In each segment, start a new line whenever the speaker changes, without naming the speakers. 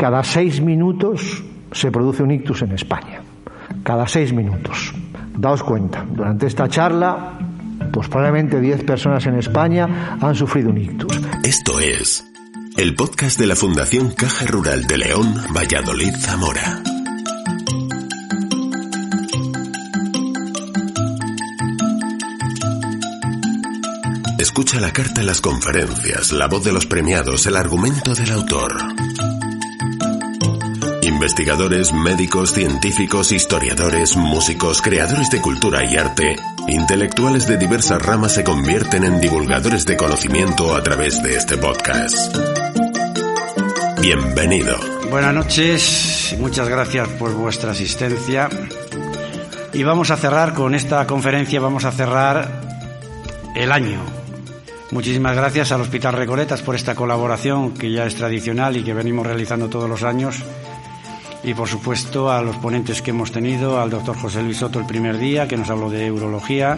Cada 6 minutos se produce un ictus en España. Cada 6 minutos. Daos cuenta, durante esta charla, pues probablemente 10 personas en España han sufrido un ictus.
Esto es el podcast de la Fundación Caja Rural de León, Valladolid, Zamora. Escucha la carta en las conferencias, la voz de los premiados, el argumento del autor. Investigadores, médicos, científicos, historiadores, músicos, creadores de cultura y arte, intelectuales de diversas ramas se convierten en divulgadores de conocimiento a través de este podcast. Bienvenido.
Buenas noches, muchas gracias por vuestra asistencia. Y vamos a cerrar con esta conferencia, vamos a cerrar el año. Muchísimas gracias al Hospital Recoletas por esta colaboración que ya es tradicional y que venimos realizando todos los años. Y por supuesto a los ponentes que hemos tenido, al doctor José Luis Soto el primer día, que nos habló de urología,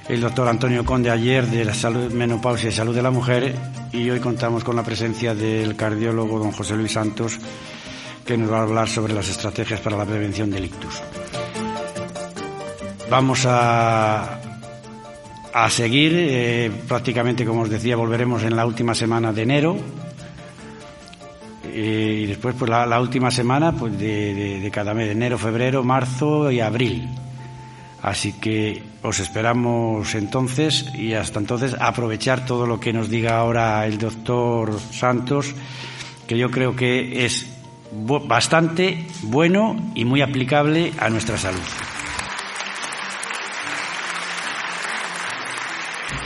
el doctor Antonio Conde ayer de la salud, menopausia y salud de la mujer, y hoy contamos con la presencia del cardiólogo don José Luis Santos, que nos va a hablar sobre las estrategias para la prevención del ictus. Vamos a seguir, prácticamente como os decía, volveremos en la última semana de enero. Y después pues la última semana pues de cada mes, de enero, febrero, marzo y abril. Así que os esperamos entonces, y hasta entonces aprovechar todo lo que nos diga ahora el doctor Santos, que yo creo que es bastante bueno y muy aplicable a nuestra salud.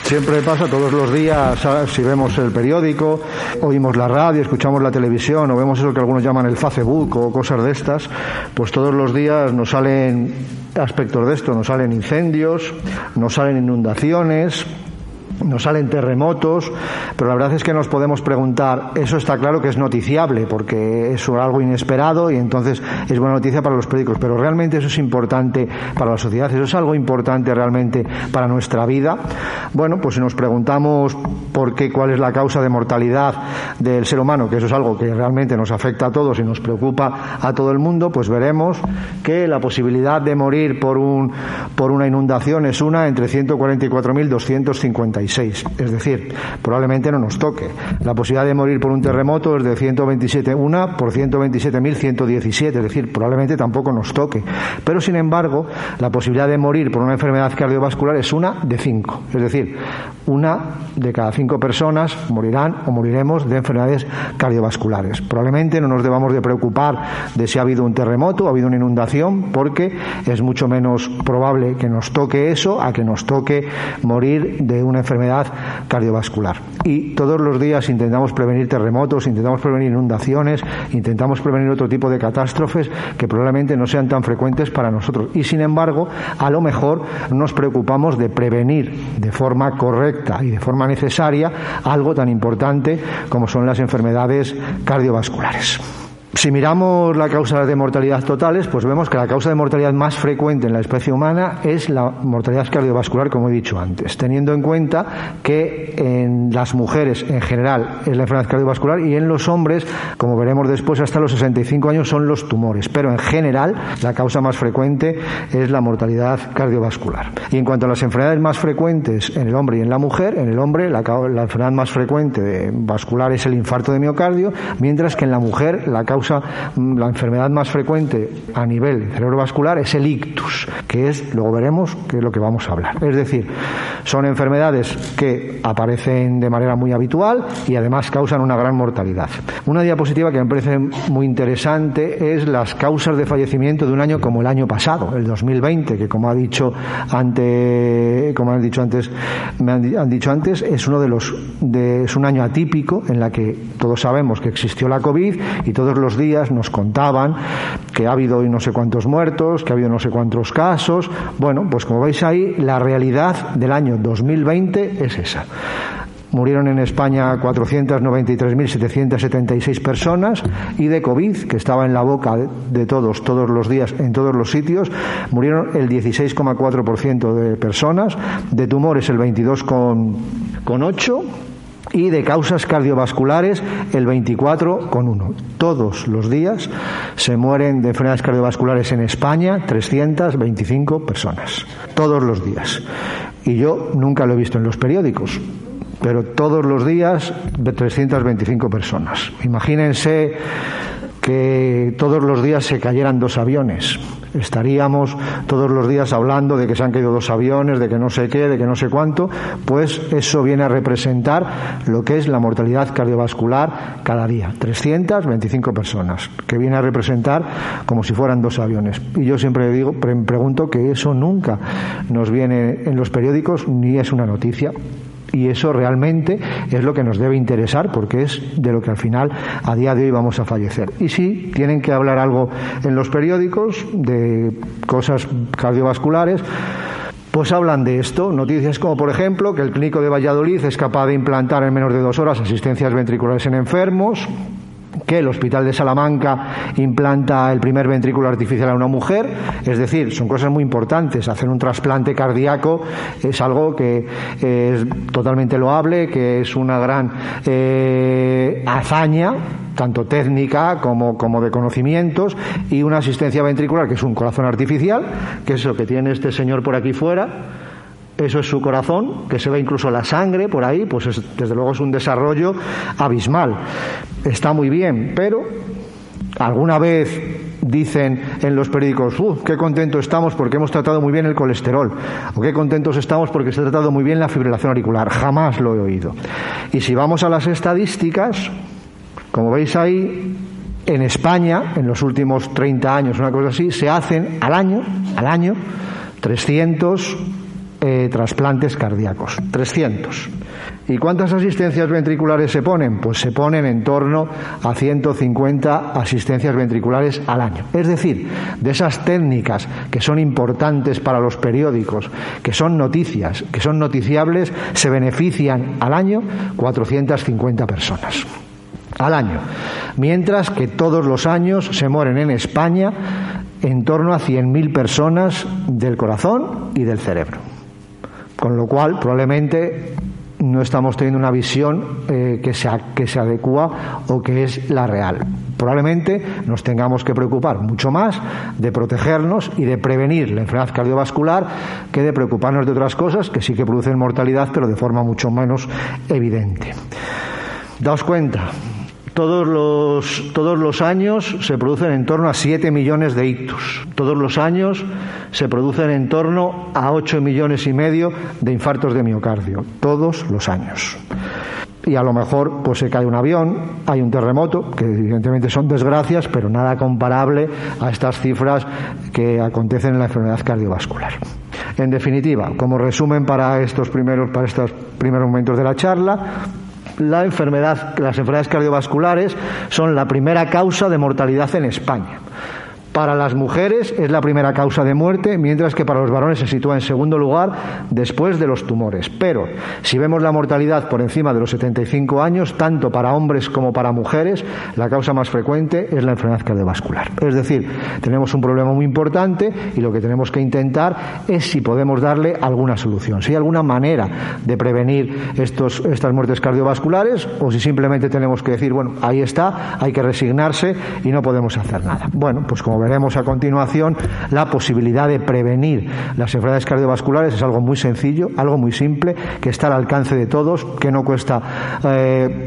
Siempre pasa todos los días, si vemos el periódico, oímos la radio, escuchamos la televisión o vemos eso que algunos llaman el Facebook o cosas de estas, pues todos los días nos salen aspectos de esto, nos salen incendios, nos salen inundaciones, nos salen terremotos, pero la verdad es que nos podemos preguntar, eso está claro que es noticiable porque es algo inesperado y entonces es buena noticia para los periódicos, pero realmente eso es importante para la sociedad, eso es algo importante realmente para nuestra vida. Bueno, pues si nos preguntamos cuál es la causa de mortalidad del ser humano, que eso es algo que realmente nos afecta a todos y nos preocupa a todo el mundo, pues veremos que la posibilidad de morir por una inundación es una entre 144.256. Es decir, probablemente no nos toque. La posibilidad de morir por un terremoto es de 127, una por 127.117, es decir, probablemente tampoco nos toque. Pero sin embargo, la posibilidad de morir por una enfermedad cardiovascular es una de 5. Es decir, una de cada 5 personas morirán o moriremos de enfermedades cardiovasculares. Probablemente no nos debamos de preocupar de si ha habido un terremoto o ha habido una inundación, porque es mucho menos probable que nos toque eso a que nos toque morir de una enfermedad cardiovascular. Y todos los días intentamos prevenir terremotos, intentamos prevenir inundaciones, intentamos prevenir otro tipo de catástrofes que probablemente no sean tan frecuentes para nosotros. Y sin embargo, a lo mejor nos preocupamos de prevenir de forma correcta y de forma necesaria algo tan importante como son las enfermedades cardiovasculares. Si miramos la causa de mortalidad totales, pues vemos que la causa de mortalidad más frecuente en la especie humana es la mortalidad cardiovascular, como he dicho antes, teniendo en cuenta que en las mujeres en general es la enfermedad cardiovascular y en los hombres, como veremos después, hasta los 65 años son los tumores, pero en general la causa más frecuente es la mortalidad cardiovascular. Y en cuanto a las enfermedades más frecuentes en el hombre y en la mujer, en el hombre la enfermedad más frecuente vascular es el infarto de miocardio, mientras que en la mujer la enfermedad más frecuente a nivel cerebrovascular es el ictus, que es, luego veremos, que es lo que vamos a hablar. Es decir, son enfermedades que aparecen de manera muy habitual y además causan una gran mortalidad. Una diapositiva que me parece muy interesante es las causas de fallecimiento de un año como el año pasado, el 2020, que como han dicho antes, es es un año atípico en la que todos sabemos que existió la COVID y todos los días nos contaban que ha habido no sé cuántos muertos, que ha habido no sé cuántos casos. Bueno, pues como veis ahí, la realidad del año 2020 es esa. Murieron en España 493.776 personas y de COVID, que estaba en la boca de todos los días, en todos los sitios, murieron el 16,4% de personas, de tumores el 22,8%, y de causas cardiovasculares el 24,1. Todos los días se mueren de enfermedades cardiovasculares en España 325 personas. Todos los días. Y yo nunca lo he visto en los periódicos, pero todos los días de 325 personas. Imagínense que todos los días se cayeran 2 aviones. Estaríamos todos los días hablando de que se han caído 2 aviones, de que no sé qué, de que no sé cuánto. Pues eso viene a representar lo que es la mortalidad cardiovascular cada día. 325 personas, que viene a representar como si fueran 2 aviones. Y yo siempre pregunto que eso nunca nos viene en los periódicos ni es una noticia. Y eso realmente es lo que nos debe interesar, porque es de lo que al final, a día de hoy, vamos a fallecer. Y si tienen que hablar algo en los periódicos de cosas cardiovasculares, pues hablan de esto. Noticias como, por ejemplo, que el Clínico de Valladolid es capaz de implantar en menos de 2 horas asistencias ventriculares en enfermos, que el Hospital de Salamanca implanta el primer ventrículo artificial a una mujer. Es decir, son cosas muy importantes. Hacer un trasplante cardíaco es algo que es totalmente loable, que es una gran hazaña, tanto técnica como de conocimientos, y una asistencia ventricular, que es un corazón artificial, que es lo que tiene este señor por aquí fuera. Eso es su corazón, que se ve incluso la sangre por ahí, pues desde luego es un desarrollo abismal. Está muy bien, pero alguna vez dicen en los periódicos, qué contentos estamos porque hemos tratado muy bien el colesterol, o qué contentos estamos porque se ha tratado muy bien la fibrilación auricular. Jamás lo he oído. Y si vamos a las estadísticas, como veis ahí, en España, en los últimos 30 años, una cosa así, se hacen al año 300 trasplantes cardíacos. 300. ¿Y cuántas asistencias ventriculares se ponen? Pues se ponen en torno a 150 asistencias ventriculares al año. Es decir, de esas técnicas que son importantes para los periódicos, que son noticias, que son noticiables, se benefician al año 450 personas. Al año. Mientras que todos los años se mueren en España en torno a 100.000 personas del corazón y del cerebro. Con lo cual, probablemente no estamos teniendo una visión que se adecua o que es la real. Probablemente nos tengamos que preocupar mucho más de protegernos y de prevenir la enfermedad cardiovascular que de preocuparnos de otras cosas que sí que producen mortalidad, pero de forma mucho menos evidente. Daos cuenta, todos los años se producen en torno a 7 millones de ictus. Todos los años se producen en torno a 8,5 millones de infartos de miocardio. Todos los años. Y a lo mejor pues se cae un avión, hay un terremoto, que evidentemente son desgracias, pero nada comparable a estas cifras que acontecen en la enfermedad cardiovascular. En definitiva, como resumen para estos primeros momentos de la charla, las enfermedades cardiovasculares son la primera causa de mortalidad en España. Para las mujeres es la primera causa de muerte, mientras que para los varones se sitúa en segundo lugar después de los tumores. Pero si vemos la mortalidad por encima de los 75 años, tanto para hombres como para mujeres, la causa más frecuente es la enfermedad cardiovascular. Es decir, tenemos un problema muy importante y lo que tenemos que intentar es si podemos darle alguna solución, si hay alguna manera de prevenir estas muertes cardiovasculares, o si simplemente tenemos que decir, bueno, ahí está, hay que resignarse y no podemos hacer nada. Bueno, pues como veremos a continuación, la posibilidad de prevenir las enfermedades cardiovasculares es algo muy sencillo, algo muy simple, que está al alcance de todos, que no cuesta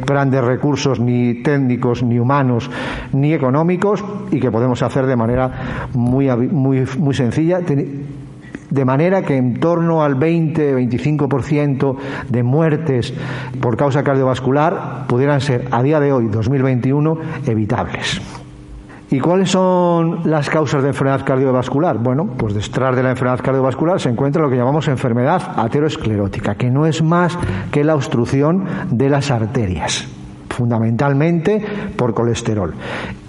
grandes recursos ni técnicos, ni humanos, ni económicos, y que podemos hacer de manera muy sencilla, de manera que en torno al 20-25% de muertes por causa cardiovascular pudieran ser, a día de hoy, 2021, evitables. ¿Y cuáles son las causas de enfermedad cardiovascular? Bueno, pues detrás de la enfermedad cardiovascular se encuentra lo que llamamos enfermedad aterosclerótica, que no es más que la obstrucción de las arterias, fundamentalmente por colesterol.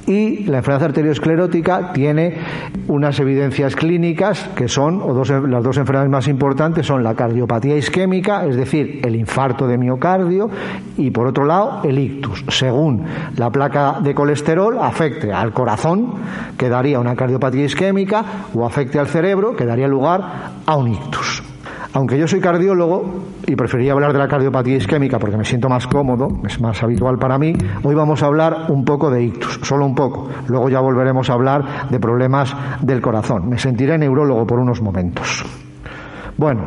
Y la enfermedad arteriosclerótica tiene unas evidencias clínicas que son, las dos enfermedades más importantes son la cardiopatía isquémica, es decir, el infarto de miocardio, y por otro lado el ictus. Según la placa de colesterol afecte al corazón, que daría una cardiopatía isquémica, o afecte al cerebro, que daría lugar a un ictus. Aunque yo soy cardiólogo y preferiría hablar de la cardiopatía isquémica porque me siento más cómodo, es más habitual para mí, hoy vamos a hablar un poco de ictus, solo un poco. Luego ya volveremos a hablar de problemas del corazón. Me sentiré neurólogo por unos momentos. Bueno,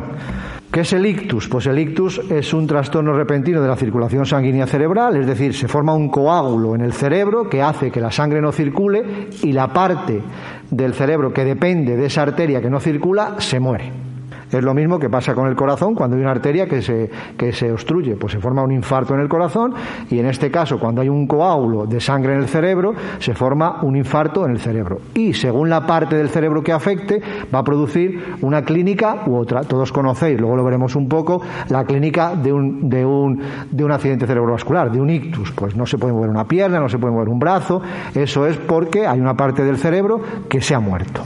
¿qué es el ictus? Pues el ictus es un trastorno repentino de la circulación sanguínea cerebral, es decir, se forma un coágulo en el cerebro que hace que la sangre no circule y la parte del cerebro que depende de esa arteria que no circula se muere. Es lo mismo que pasa con el corazón cuando hay una arteria que se obstruye, pues se forma un infarto en el corazón, y en este caso cuando hay un coágulo de sangre en el cerebro se forma un infarto en el cerebro, y según la parte del cerebro que afecte va a producir una clínica u otra. Todos conocéis, luego lo veremos un poco, la clínica de un accidente cerebrovascular, de un ictus. Pues no se puede mover una pierna, no se puede mover un brazo. Eso es porque hay una parte del cerebro que se ha muerto.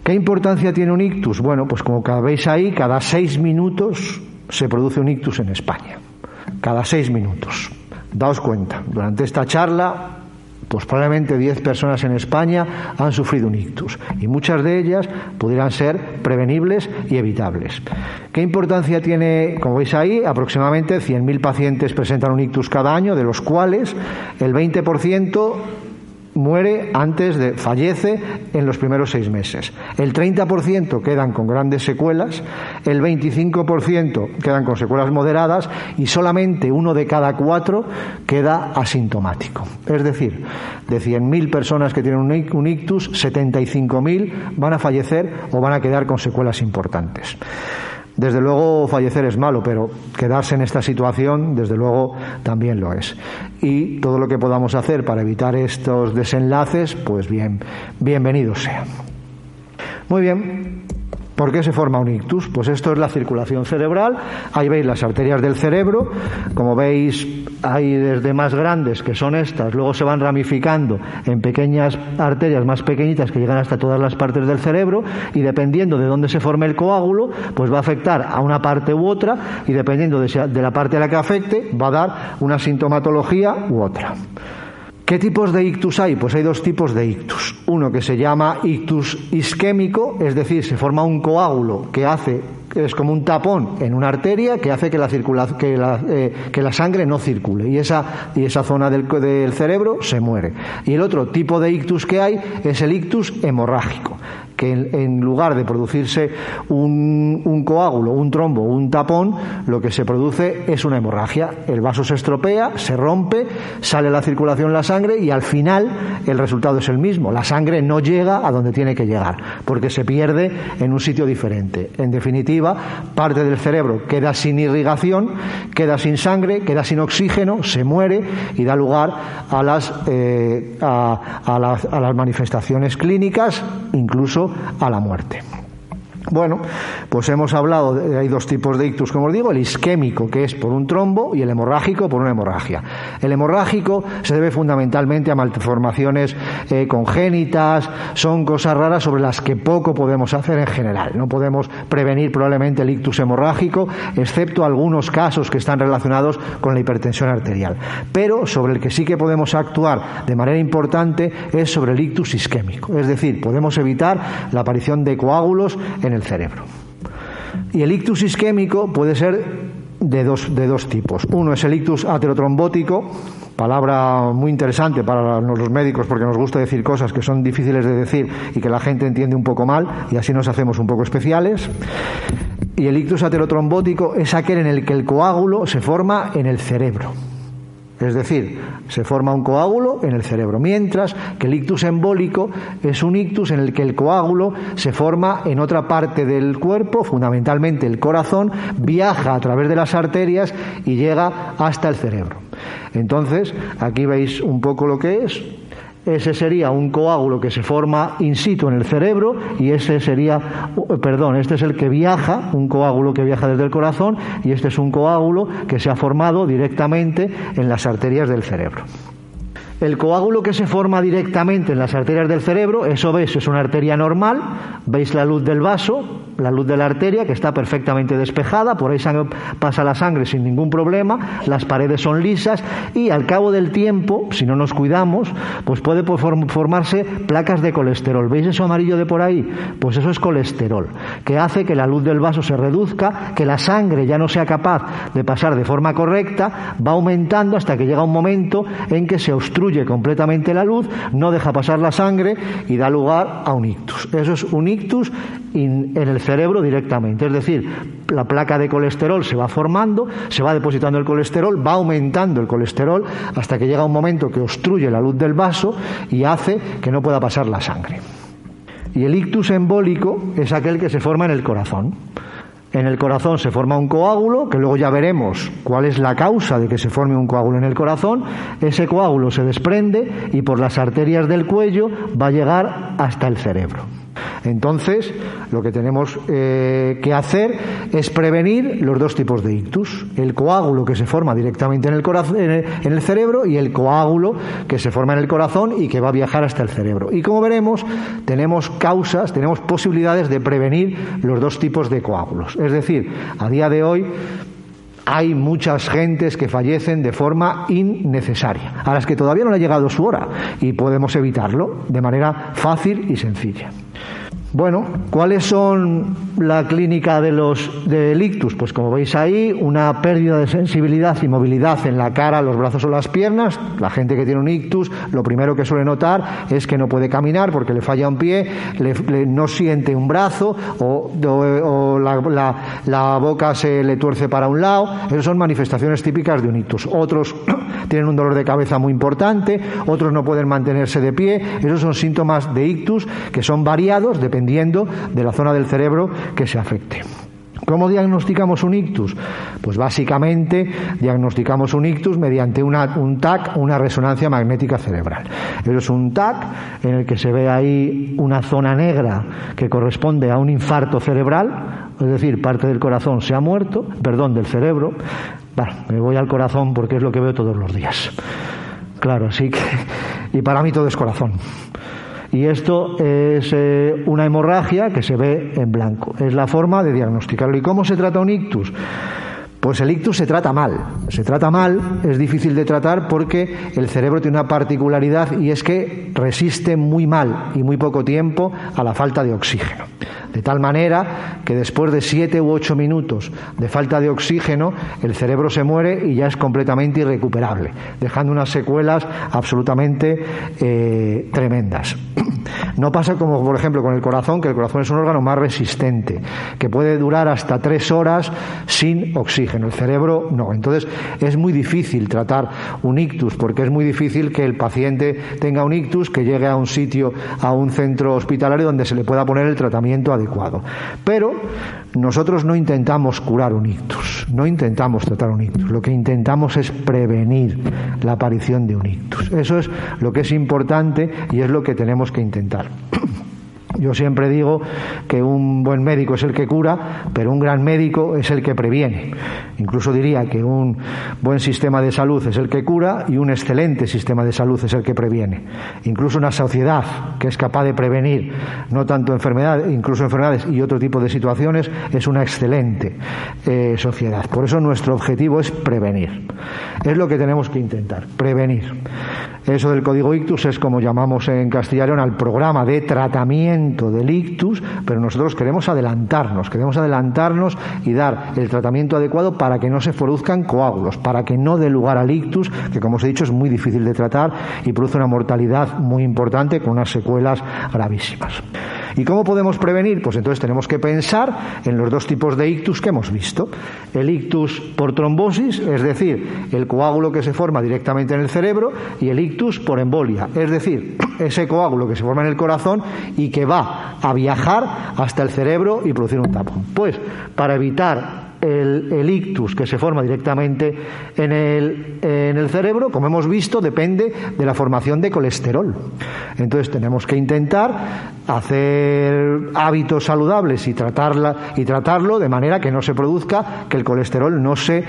¿Qué importancia tiene un ictus? Bueno, pues como veis ahí, cada 6 minutos se produce un ictus en España. Cada 6 minutos. Daos cuenta, durante esta charla, pues probablemente 10 personas en España han sufrido un ictus, y muchas de ellas pudieran ser prevenibles y evitables. ¿Qué importancia tiene? Como veis ahí, aproximadamente 100.000 pacientes presentan un ictus cada año, de los cuales el 20% fallece en los primeros 6 meses. El 30% quedan con grandes secuelas, el 25% quedan con secuelas moderadas y solamente 1 de cada 4 queda asintomático. Es decir, de 100.000 personas que tienen un ictus, 75.000 van a fallecer o van a quedar con secuelas importantes. Desde luego fallecer es malo, pero quedarse en esta situación desde luego también lo es. Y todo lo que podamos hacer para evitar estos desenlaces, pues bienvenidos sean. Muy bien. ¿Por qué se forma un ictus? Pues esto es la circulación cerebral. Ahí veis las arterias del cerebro. Como veis, hay desde más grandes, que son estas, luego se van ramificando en pequeñas arterias más pequeñitas que llegan hasta todas las partes del cerebro, y dependiendo de dónde se forme el coágulo, pues va a afectar a una parte u otra, y dependiendo de la parte a la que afecte, va a dar una sintomatología u otra. ¿Qué tipos de ictus hay? Pues hay 2 tipos de ictus. Uno que se llama ictus isquémico, es decir, se forma un coágulo que es como un tapón en una arteria que hace que la sangre no circule, y esa zona del cerebro se muere. Y el otro tipo de ictus que hay es el ictus hemorrágico, que en lugar de producirse un coágulo, un trombo, un tapón, lo que se produce es una hemorragia. El vaso se estropea, se rompe, sale a la circulación la sangre, y al final el resultado es el mismo. La sangre no llega a donde tiene que llegar, porque se pierde en un sitio diferente. En definitiva, parte del cerebro queda sin irrigación, queda sin sangre, queda sin oxígeno, se muere, y da lugar a las manifestaciones clínicas, incluso a la muerte. Bueno, pues hemos hablado hay 2 tipos de ictus, como os digo, el isquémico, que es por un trombo, y el hemorrágico, por una hemorragia. El hemorrágico se debe fundamentalmente a malformaciones congénitas, son cosas raras sobre las que poco podemos hacer en general. No podemos prevenir probablemente el ictus hemorrágico, excepto algunos casos que están relacionados con la hipertensión arterial. Pero sobre el que sí que podemos actuar de manera importante es sobre el ictus isquémico, es decir, podemos evitar la aparición de coágulos en el cerebro. Y el ictus isquémico puede ser de dos tipos. Uno es el ictus aterotrombótico, palabra muy interesante para los médicos porque nos gusta decir cosas que son difíciles de decir y que la gente entiende un poco mal, y así nos hacemos un poco especiales. Y el ictus aterotrombótico es aquel en el que el coágulo se forma en el cerebro. Es decir, se forma un coágulo en el cerebro, mientras que el ictus embólico es un ictus en el que el coágulo se forma en otra parte del cuerpo, fundamentalmente el corazón, viaja a través de las arterias y llega hasta el cerebro. Entonces, aquí veis un poco lo que es. Ese sería un coágulo que se forma in situ en el cerebro, y este es el que viaja, un coágulo que viaja desde el corazón, y este es un coágulo que se ha formado directamente en las arterias del cerebro. El coágulo que se forma directamente en las arterias del cerebro, eso es una arteria normal, veis la luz del vaso, la luz de la arteria que está perfectamente despejada, por ahí pasa la sangre sin ningún problema, las paredes son lisas y al cabo del tiempo, si no nos cuidamos, pues puede formarse placas de colesterol. ¿Veis eso amarillo de por ahí? Pues eso es colesterol, que hace que la luz del vaso se reduzca, que la sangre ya no sea capaz de pasar de forma correcta, va aumentando hasta que llega un momento en que se obstruye completamente la luz, no deja pasar la sangre y da lugar a un ictus. Eso es un ictus en el cerebro directamente, es decir, la placa de colesterol se va formando, se va depositando el colesterol, va aumentando el colesterol hasta que llega un momento que obstruye la luz del vaso y hace que no pueda pasar la sangre. Y el ictus embólico es aquel que se forma en el corazón. En el corazón se forma un coágulo, que luego ya veremos cuál es la causa de que se forme un coágulo en el corazón. Ese coágulo se desprende y por las arterias del cuello va a llegar hasta el cerebro. Entonces, lo que tenemos que hacer es prevenir los dos tipos de ictus: el coágulo que se forma directamente en el corazón, en el cerebro, y el coágulo que se forma en el corazón y que va a viajar hasta el cerebro. Y como veremos, tenemos posibilidades de prevenir los dos tipos de coágulos. Es decir, a día de hoy hay muchas gentes que fallecen de forma innecesaria, a las que todavía no le ha llegado su hora, y podemos evitarlo de manera fácil y sencilla. Bueno, ¿cuáles son la clínica del ictus? Pues como veis ahí, una pérdida de sensibilidad y movilidad en la cara, los brazos o las piernas. La gente que tiene un ictus, lo primero que suele notar es que no puede caminar porque le falla un pie, no siente un brazo o la boca se le tuerce para un lado. Esas son manifestaciones típicas de un ictus. Otros tienen un dolor de cabeza muy importante, otros no pueden mantenerse de pie. Esos son síntomas de ictus que son variados dependiendo de la zona del cerebro que se afecte. ¿Cómo diagnosticamos un ictus? Pues básicamente diagnosticamos un ictus mediante un TAC, una resonancia magnética cerebral. Eso es un TAC en el que se ve ahí una zona negra que corresponde a un infarto cerebral, es decir, parte del corazón se ha muerto, del cerebro. Bueno, me voy al corazón porque es lo que veo todos los días. Claro, así que... Y para mí todo es corazón. Y esto es una hemorragia que se ve en blanco. Es la forma de diagnosticarlo. ¿Y cómo se trata un ictus? Pues el ictus se trata mal. Se trata mal, es difícil de tratar porque el cerebro tiene una particularidad y es que resiste muy mal y muy poco tiempo a la falta de oxígeno. De tal manera que después de 7 u 8 minutos de falta de oxígeno, el cerebro se muere y ya es completamente irrecuperable, dejando unas secuelas absolutamente tremendas. No pasa como, por ejemplo, con el corazón, que el corazón es un órgano más resistente, que puede durar hasta 3 horas sin oxígeno. El cerebro no. Entonces es muy difícil tratar un ictus, porque es muy difícil que el paciente tenga un ictus, que llegue a un sitio, a un centro hospitalario donde se le pueda poner el tratamiento adecuado. Pero nosotros no intentamos curar un ictus, no intentamos tratar un ictus. Lo que intentamos es prevenir la aparición de un ictus. Eso es lo que es importante y es lo que tenemos que intentar. Yo siempre digo que un buen médico es el que cura, pero un gran médico es el que previene. Incluso diría que un buen sistema de salud es el que cura y un excelente sistema de salud es el que previene. Incluso una sociedad que es capaz de prevenir, no tanto enfermedades, incluso enfermedades y otro tipo de situaciones, es una excelente sociedad. Por eso nuestro objetivo es prevenir. Es lo que tenemos que intentar, prevenir. Eso del código ictus es como llamamos en castellano al programa de tratamiento del ictus, pero nosotros queremos adelantarnos y dar el tratamiento adecuado para que no se produzcan coágulos, para que no dé lugar al ictus, que como os he dicho es muy difícil de tratar y produce una mortalidad muy importante con unas secuelas gravísimas. ¿Y cómo podemos prevenir? Pues entonces tenemos que pensar en los dos tipos de ictus que hemos visto. El ictus por trombosis, es decir, el coágulo que se forma directamente en el cerebro, y el ictus por embolia, es decir, ese coágulo que se forma en el corazón y que va a viajar hasta el cerebro y producir un tapón. Pues para evitar el ictus que se forma directamente en el cerebro, como hemos visto, depende de la formación de colesterol. Entonces tenemos que intentar hacer hábitos saludables y tratarlo de manera que no se produzca, que el colesterol no se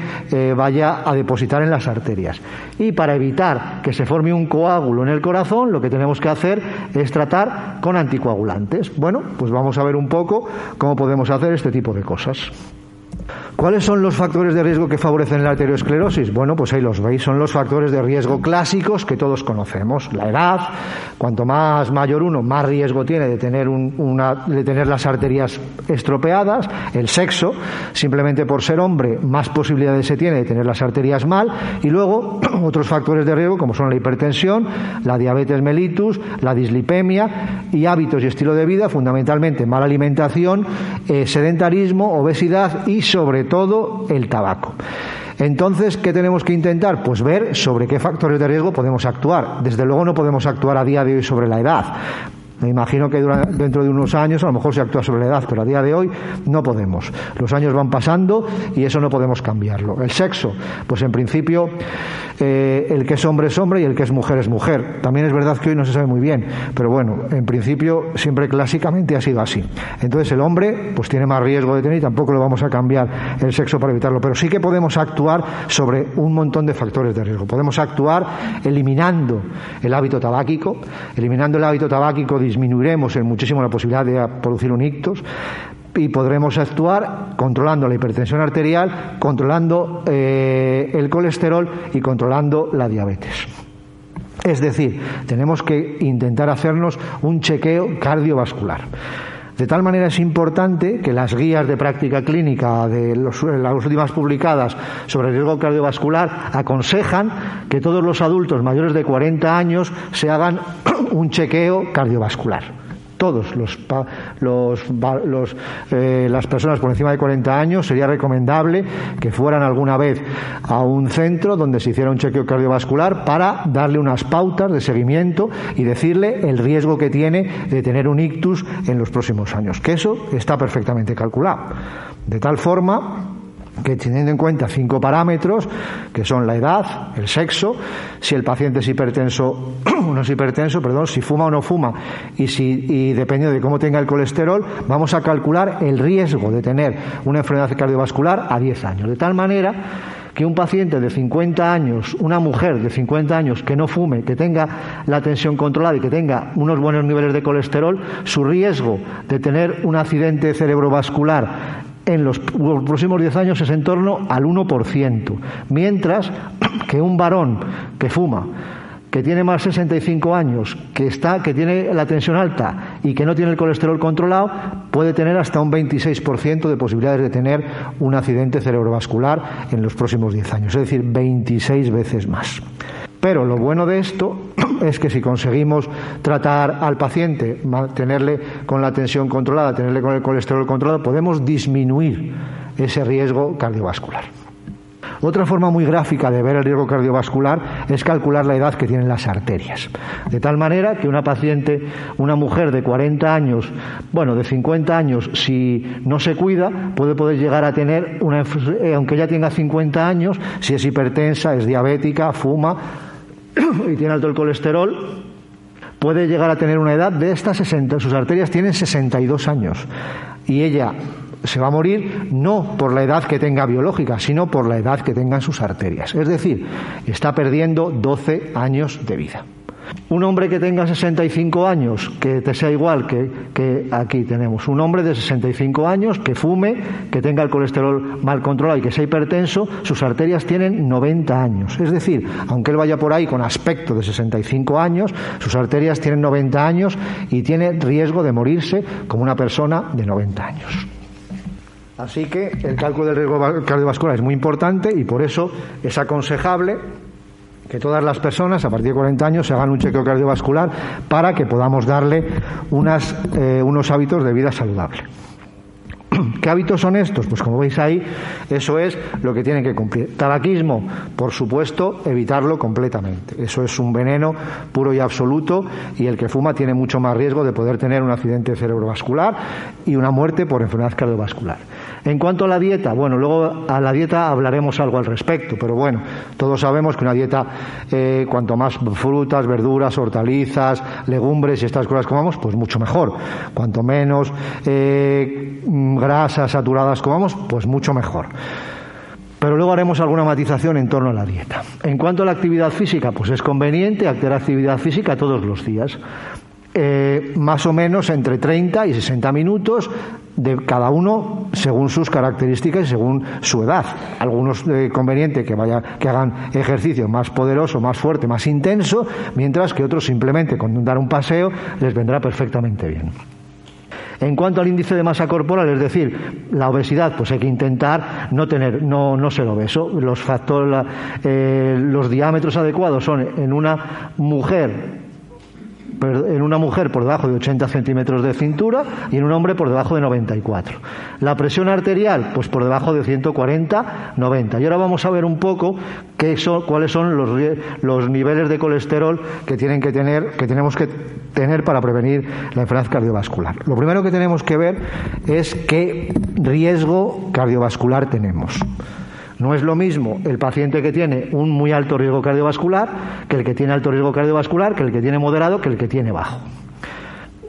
vaya a depositar en las arterias. Y para evitar que se forme un coágulo en el corazón, lo que tenemos que hacer es tratar con anticoagulantes. Bueno, pues vamos a ver un poco cómo podemos hacer este tipo de cosas. ¿Cuáles son los factores de riesgo que favorecen la arteriosclerosis? Bueno, pues ahí los veis, son los factores de riesgo clásicos que todos conocemos. La edad, cuanto más mayor uno, más riesgo tiene de tener las arterias estropeadas. El sexo, simplemente por ser hombre, más posibilidades se tiene de tener las arterias mal. Y luego, otros factores de riesgo como son la hipertensión, la diabetes mellitus, la dislipemia y hábitos y estilo de vida, fundamentalmente mala alimentación, sedentarismo, obesidad y sobre todo el tabaco. Entonces, ¿qué tenemos que intentar? Pues ver sobre qué factores de riesgo podemos actuar. Desde luego no podemos actuar a día de hoy sobre la edad. Me imagino que dentro de unos años a lo mejor se actúa sobre la edad, pero a día de hoy no podemos. Los años van pasando y eso no podemos cambiarlo. El sexo, pues en principio el que es hombre y el que es mujer. También es verdad que hoy no se sabe muy bien, pero bueno, en principio siempre clásicamente ha sido así. Entonces el hombre pues tiene más riesgo de tener y tampoco lo vamos a cambiar el sexo para evitarlo, pero sí que podemos actuar sobre un montón de factores de riesgo. Podemos actuar eliminando el hábito tabáquico. Eliminando el hábito tabáquico disminuiremos muchísimo la posibilidad de producir un ictus y podremos actuar controlando la hipertensión arterial, controlando el colesterol y controlando la diabetes. Es decir, tenemos que intentar hacernos un chequeo cardiovascular. De tal manera es importante que las guías de práctica clínica de las últimas publicadas sobre el riesgo cardiovascular aconsejan que todos los adultos mayores de 40 años se hagan un chequeo cardiovascular. Todos las personas por encima de 40 años sería recomendable que fueran alguna vez a un centro donde se hiciera un chequeo cardiovascular para darle unas pautas de seguimiento y decirle el riesgo que tiene de tener un ictus en los próximos años, que eso está perfectamente calculado, de tal forma que teniendo en cuenta 5 parámetros, que son la edad, el sexo, si el paciente es hipertenso o no es hipertenso, si fuma o no fuma, y dependiendo de cómo tenga el colesterol, vamos a calcular el riesgo de tener una enfermedad cardiovascular a 10 años. De tal manera que un paciente de 50 años, una mujer de 50 años que no fume, que tenga la tensión controlada y que tenga unos buenos niveles de colesterol, su riesgo de tener un accidente cerebrovascular en los próximos 10 años es en torno al 1%, mientras que un varón que fuma, que tiene más de 65 años, que tiene la tensión alta y que no tiene el colesterol controlado, puede tener hasta un 26% de posibilidades de tener un accidente cerebrovascular en los próximos 10 años, es decir, 26 veces más. Pero lo bueno de esto es que si conseguimos tratar al paciente, tenerle con la tensión controlada, tenerle con el colesterol controlado, podemos disminuir ese riesgo cardiovascular. Otra forma muy gráfica de ver el riesgo cardiovascular es calcular la edad que tienen las arterias. De tal manera que una mujer de 40 años, de 50 años, si no se cuida, puede poder llegar a tener, aunque ya tenga 50 años, si es hipertensa, es diabética, fuma y tiene alto el colesterol, puede llegar a tener una edad de estas 60, sus arterias tienen 62 años y ella se va a morir no por la edad que tenga biológica, sino por la edad que tengan sus arterias. Es decir, está perdiendo 12 años de vida. Un hombre que tenga 65 años, que te sea igual que aquí tenemos, un hombre de 65 años que fume, que tenga el colesterol mal controlado y que sea hipertenso, sus arterias tienen 90 años. Es decir, aunque él vaya por ahí con aspecto de 65 años, sus arterias tienen 90 años y tiene riesgo de morirse como una persona de 90 años. Así que el cálculo del riesgo cardiovascular es muy importante y por eso es aconsejable que todas las personas a partir de 40 años se hagan un chequeo cardiovascular para que podamos darle unos hábitos de vida saludable. ¿Qué hábitos son estos? Pues como veis ahí, eso es lo que tienen que cumplir. Tabaquismo, por supuesto, evitarlo completamente. Eso es un veneno puro y absoluto y el que fuma tiene mucho más riesgo de poder tener un accidente cerebrovascular y una muerte por enfermedad cardiovascular. En cuanto a la dieta, bueno, luego a la dieta hablaremos algo al respecto, pero bueno, todos sabemos que una dieta, cuanto más frutas, verduras, hortalizas, legumbres y estas cosas comamos, pues mucho mejor. Cuanto menos grasas saturadas comamos, pues mucho mejor. Pero luego haremos alguna matización en torno a la dieta. En cuanto a la actividad física, pues es conveniente hacer actividad física todos los días. Más o menos entre 30 y 60 minutos de cada uno según sus características y según su edad. Algunos conveniente que hagan ejercicio más poderoso, más fuerte, más intenso, mientras que otros simplemente con dar un paseo les vendrá perfectamente bien. En cuanto al índice de masa corporal, es decir, la obesidad, pues hay que intentar no ser obeso. Los diámetros adecuados son en una mujer por debajo de 80 centímetros de cintura y en un hombre por debajo de 94. La presión arterial, pues por debajo de 140-90. Y ahora vamos a ver un poco cuáles son los niveles de colesterol que tenemos que tener para prevenir la enfermedad cardiovascular. Lo primero que tenemos que ver es qué riesgo cardiovascular tenemos. No es lo mismo el paciente que tiene un muy alto riesgo cardiovascular que el que tiene alto riesgo cardiovascular, que el que tiene moderado, que el que tiene bajo.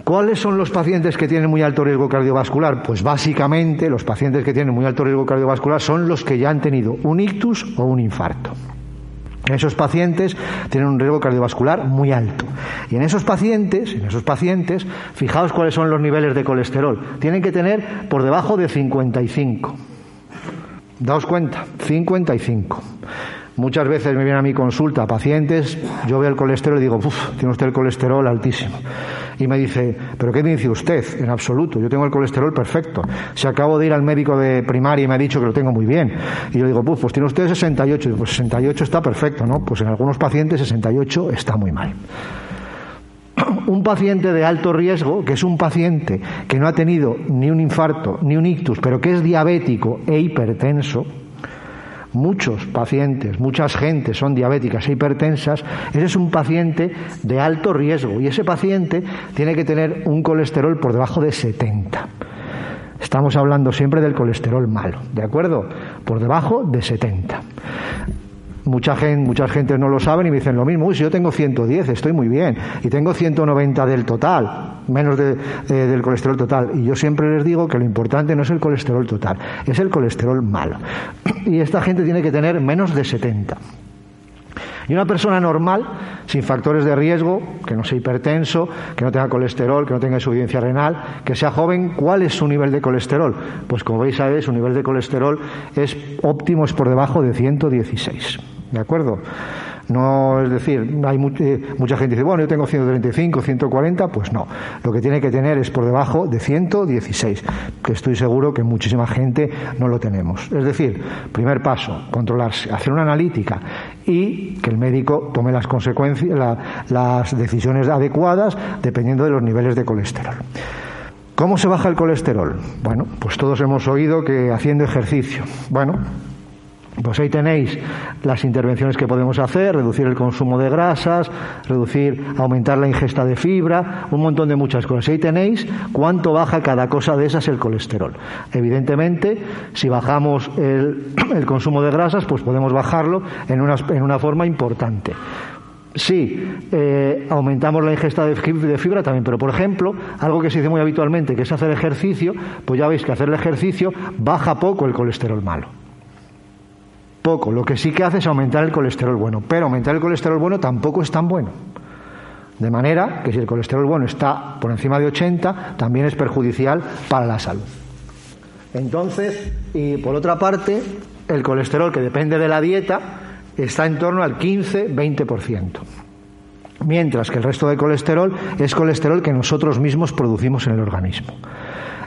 ¿Cuáles son los pacientes que tienen muy alto riesgo cardiovascular? Pues básicamente los pacientes que tienen muy alto riesgo cardiovascular son los que ya han tenido un ictus o un infarto. Esos pacientes tienen un riesgo cardiovascular muy alto. Y en esos pacientes, fijaos cuáles son los niveles de colesterol. Tienen que tener por debajo de 55. Daos cuenta, 55. Muchas veces me vienen a mi consulta pacientes, yo veo el colesterol y digo, tiene usted el colesterol altísimo. Y me dice, ¿pero qué me dice usted? En absoluto, yo tengo el colesterol perfecto. Si acabo de ir al médico de primaria y me ha dicho que lo tengo muy bien. Y yo digo, pues tiene usted 68. Y digo, pues 68 está perfecto, ¿no? Pues en algunos pacientes 68 está muy mal. Un paciente de alto riesgo, que es un paciente que no ha tenido ni un infarto ni un ictus, pero que es diabético e hipertenso, muchos pacientes, muchas gentes son diabéticas e hipertensas, ese es un paciente de alto riesgo y ese paciente tiene que tener un colesterol por debajo de 70. Estamos hablando siempre del colesterol malo, ¿de acuerdo? Por debajo de 70. Muchas gentes no lo saben y me dicen lo mismo. Uy, si yo tengo 110, estoy muy bien. Y tengo 190 del total, menos del colesterol total. Y yo siempre les digo que lo importante no es el colesterol total, es el colesterol malo. Y esta gente tiene que tener menos de 70. Y una persona normal, sin factores de riesgo, que no sea hipertenso, que no tenga colesterol, que no tenga insuficiencia renal, que sea joven, ¿cuál es su nivel de colesterol? Pues como veis ahí, su nivel de colesterol es óptimo, es por debajo de 116. ¿De acuerdo? No, es decir, hay mucha gente que dice, bueno, yo tengo 135, 140, pues no. Lo que tiene que tener es por debajo de 116, que estoy seguro que muchísima gente no lo tenemos. Es decir, primer paso, controlarse, hacer una analítica y que el médico tome las consecuencias, las decisiones adecuadas dependiendo de los niveles de colesterol. ¿Cómo se baja el colesterol? Bueno, pues todos hemos oído que haciendo ejercicio. Bueno, pues ahí tenéis las intervenciones que podemos hacer: reducir el consumo de grasas, aumentar la ingesta de fibra, un montón de muchas cosas. Ahí tenéis cuánto baja cada cosa de esas el colesterol. Evidentemente, si bajamos el consumo de grasas, pues podemos bajarlo en una forma importante. Sí, aumentamos la ingesta de fibra también, pero por ejemplo, algo que se dice muy habitualmente, que es hacer ejercicio, pues ya veis que hacer el ejercicio baja poco el colesterol malo. Poco, lo que sí que hace es aumentar el colesterol bueno, pero aumentar el colesterol bueno tampoco es tan bueno. De manera que si el colesterol bueno está por encima de 80, también es perjudicial para la salud. Entonces, y por otra parte, el colesterol, que depende de la dieta, está en torno al 15-20%. Mientras que el resto de colesterol es colesterol que nosotros mismos producimos en el organismo.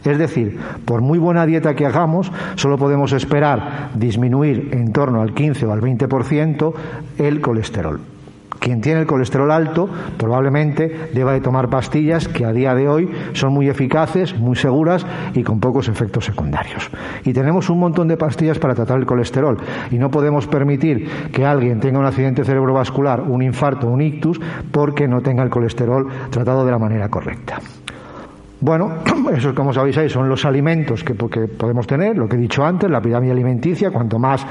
Es decir, por muy buena dieta que hagamos, solo podemos esperar disminuir en torno al 15 o al 20% el colesterol. Quien tiene el colesterol alto probablemente deba de tomar pastillas que a día de hoy son muy eficaces, muy seguras y con pocos efectos secundarios. Y tenemos un montón de pastillas para tratar el colesterol y no podemos permitir que alguien tenga un accidente cerebrovascular, un infarto o un ictus porque no tenga el colesterol tratado de la manera correcta. Bueno, eso, como sabéis ahí, son los alimentos que podemos tener, lo que he dicho antes, la pirámide alimenticia. Cuanto más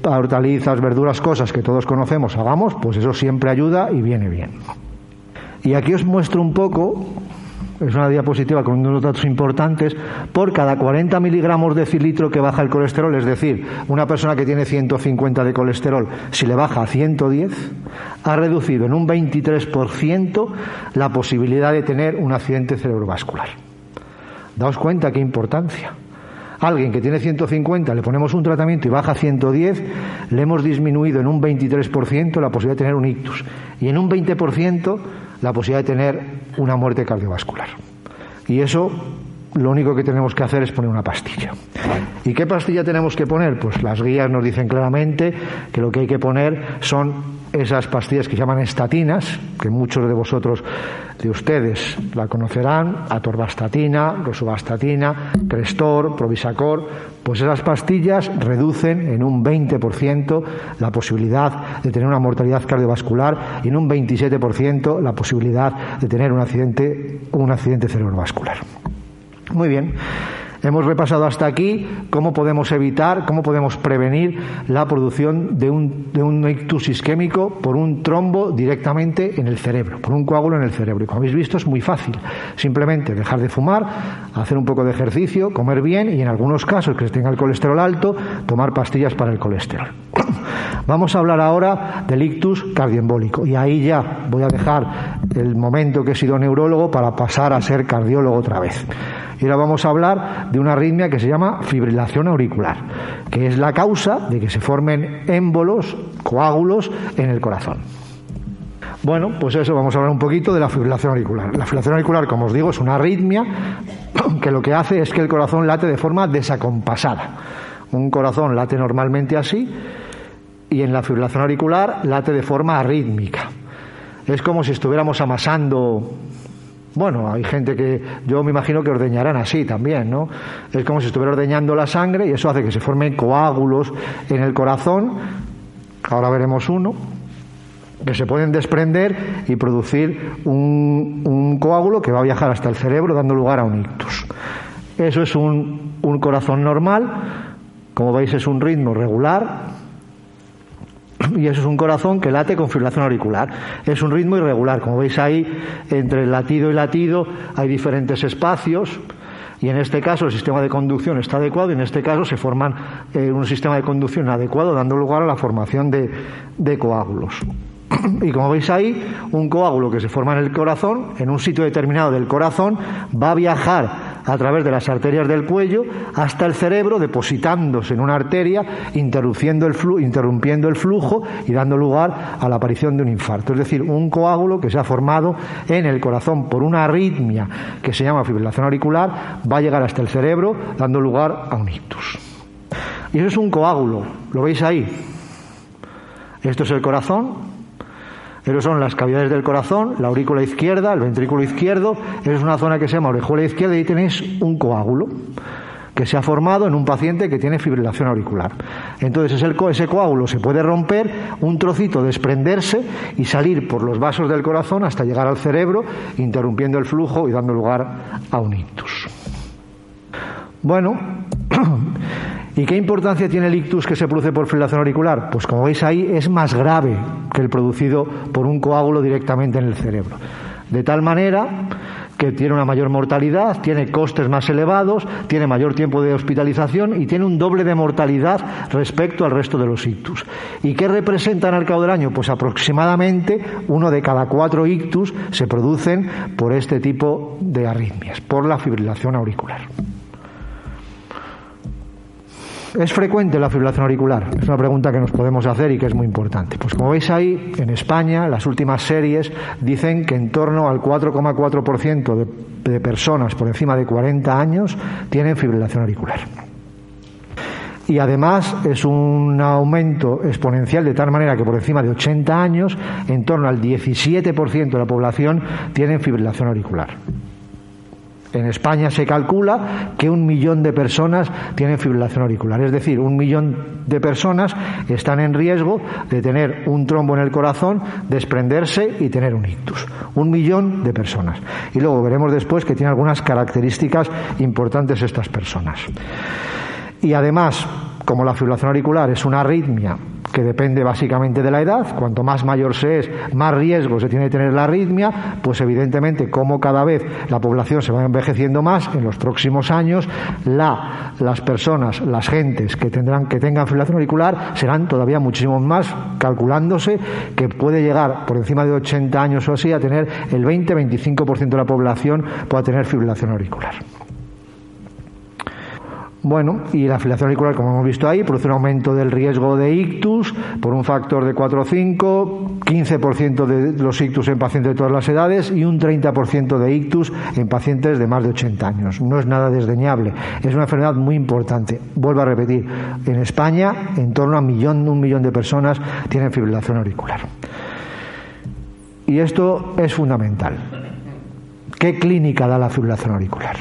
hortalizas, verduras, cosas que todos conocemos hagamos, pues eso siempre ayuda y viene bien. Y aquí os muestro un poco, es una diapositiva con unos datos importantes. Por cada 40 miligramos de cilitro que baja el colesterol, es decir, una persona que tiene 150 de colesterol, si le baja a 110, ha reducido en un 23% la posibilidad de tener un accidente cerebrovascular. Daos cuenta qué importancia. Alguien que tiene 150, le ponemos un tratamiento y baja a 110, le hemos disminuido en un 23% la posibilidad de tener un ictus y en un 20% la posibilidad de tener una muerte cardiovascular. Y eso, lo único que tenemos que hacer es poner una pastilla. ¿Y qué pastilla tenemos que poner? Pues las guías nos dicen claramente que lo que hay que poner son esas pastillas que se llaman estatinas, que muchos de vosotros, de ustedes, la conocerán: atorvastatina, rosuvastatina, Crestor, Provisacor. Pues esas pastillas reducen en un 20% la posibilidad de tener una mortalidad cardiovascular y en un 27% la posibilidad de tener un accidente cerebrovascular. Muy bien. Hemos repasado hasta aquí cómo podemos evitar, cómo podemos prevenir la producción de un ictus isquémico por un trombo directamente en el cerebro, por un coágulo en el cerebro. Y como habéis visto, es muy fácil. Simplemente dejar de fumar, hacer un poco de ejercicio, comer bien y, en algunos casos que se tenga el colesterol alto, tomar pastillas para el colesterol. Vamos a hablar ahora del ictus cardioembólico. Y ahí ya voy a dejar el momento que he sido neurólogo para pasar a ser cardiólogo otra vez. Y ahora vamos a hablar de una arritmia que se llama fibrilación auricular, que es la causa de que se formen émbolos, coágulos en el corazón. Bueno, pues eso, vamos a hablar un poquito de la fibrilación auricular. La fibrilación auricular, como os digo, es una arritmia que lo que hace es que el corazón late de forma desacompasada. Un corazón late normalmente así y en la fibrilación auricular late de forma arrítmica. Es como si estuviéramos amasando. Bueno, hay gente que yo me imagino que ordeñarán así también, ¿no? Es como si estuviera ordeñando la sangre y eso hace que se formen coágulos en el corazón. Ahora veremos uno, que se pueden desprender y producir un coágulo que va a viajar hasta el cerebro, dando lugar a un ictus. Eso es un corazón normal. Como veis, es un ritmo regular. Y eso es un corazón que late con fibrilación auricular. Es un ritmo irregular. Como veis ahí, entre latido y latido hay diferentes espacios. Y en este caso el sistema de conducción está adecuado y en este caso se forman un sistema de conducción adecuado, dando lugar a la formación de coágulos. Y como veis ahí, un coágulo que se forma en el corazón, en un sitio determinado del corazón, va a viajar a través de las arterias del cuello hasta el cerebro, depositándose en una arteria, interrumpiendo el flujo y dando lugar a la aparición de un infarto. Es decir, un coágulo que se ha formado en el corazón por una arritmia que se llama fibrilación auricular va a llegar hasta el cerebro, dando lugar a un ictus. Y eso es un coágulo, ¿lo veis ahí? Esto es el corazón. Esas son las cavidades del corazón, la aurícula izquierda, el ventrículo izquierdo. Esa es una zona que se llama orejuela izquierda y ahí tenéis un coágulo que se ha formado en un paciente que tiene fibrilación auricular. Entonces ese coágulo se puede romper, un trocito desprenderse y salir por los vasos del corazón hasta llegar al cerebro, interrumpiendo el flujo y dando lugar a un ictus. Bueno, ¿y qué importancia tiene el ictus que se produce por fibrilación auricular? Pues como veis ahí, es más grave que el producido por un coágulo directamente en el cerebro. De tal manera que tiene una mayor mortalidad, tiene costes más elevados, tiene mayor tiempo de hospitalización y tiene un doble de mortalidad respecto al resto de los ictus. ¿Y qué representan al cabo del año? Pues aproximadamente 1 de cada 4 ictus se producen por este tipo de arritmias, por la fibrilación auricular. ¿Es frecuente la fibrilación auricular? Es una pregunta que nos podemos hacer y que es muy importante. Pues como veis ahí, en España, las últimas series dicen que en torno al 4,4% de personas por encima de 40 años tienen fibrilación auricular. Y además es un aumento exponencial de tal manera que por encima de 80 años, en torno al 17% de la población tienen fibrilación auricular. En España se calcula que 1 millón de personas tienen fibrilación auricular, es decir, 1 millón de personas están en riesgo de tener un trombo en el corazón, desprenderse y tener un ictus. 1 millón de personas. Y luego veremos después que tiene algunas características importantes estas personas. Y además, como la fibrilación auricular es una arritmia que depende básicamente de la edad, cuanto más mayor se es, más riesgo se tiene de tener la arritmia, pues evidentemente, como cada vez la población se va envejeciendo más, en los próximos años las personas, las gentes que tengan fibrilación auricular serán todavía muchísimo más, calculándose que puede llegar por encima de 80 años o así a tener el 20-25% de la población pueda tener fibrilación auricular. Bueno, y la fibrilación auricular, como hemos visto ahí, produce un aumento del riesgo de ictus por un factor de 4 o 5, 15% de los ictus en pacientes de todas las edades y un 30% de ictus en pacientes de más de 80 años. No es nada desdeñable, es una enfermedad muy importante. Vuelvo a repetir, en España en torno a 1 millón de personas tienen fibrilación auricular. Y esto es fundamental. ¿Qué clínica da la fibrilación auricular?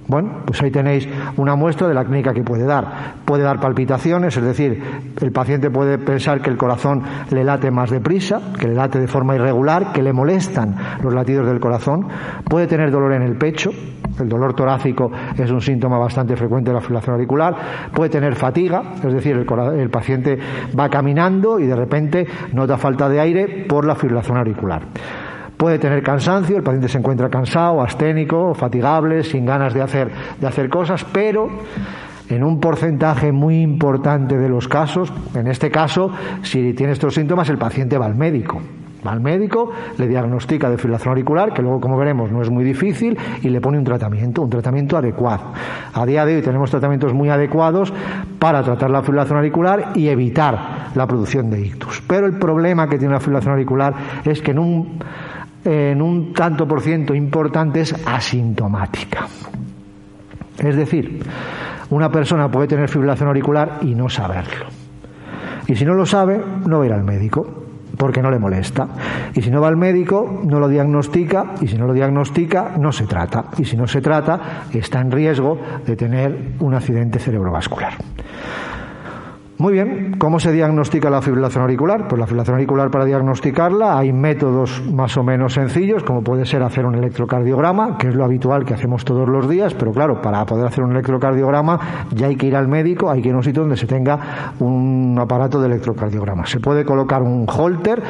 Bueno, pues ahí tenéis una muestra de la clínica que puede dar. Puede dar palpitaciones, es decir, el paciente puede pensar que el corazón le late más deprisa, que le late de forma irregular, que le molestan los latidos del corazón. Puede tener dolor en el pecho. El dolor torácico es un síntoma bastante frecuente de la fibrilación auricular. Puede tener fatiga, es decir, el paciente va caminando y de repente nota falta de aire por la fibrilación auricular. Puede tener cansancio, el paciente se encuentra cansado, asténico, fatigable, sin ganas de hacer cosas, pero en un porcentaje muy importante de los casos, en este caso, si tiene estos síntomas, el paciente va al médico. Va al médico, le diagnostica de fibrilación auricular, que luego, como veremos, no es muy difícil, y le pone un tratamiento adecuado. A día de hoy tenemos tratamientos muy adecuados para tratar la fibrilación auricular y evitar la producción de ictus. Pero el problema que tiene la fibrilación auricular es que en un tanto por ciento importante es asintomática. Es decir, una persona puede tener fibrilación auricular y no saberlo. Y si no lo sabe, no va a ir al médico, porque no le molesta. Y si no va al médico, no lo diagnostica, y si no lo diagnostica, no se trata. Y si no se trata, está en riesgo de tener un accidente cerebrovascular. Muy bien, ¿cómo se diagnostica la fibrilación auricular? Pues la fibrilación auricular, para diagnosticarla hay métodos más o menos sencillos, como puede ser hacer un electrocardiograma, que es lo habitual que hacemos todos los días, pero claro, para poder hacer un electrocardiograma ya hay que ir al médico, hay que ir a un sitio donde se tenga un aparato de electrocardiograma. Se puede colocar un holter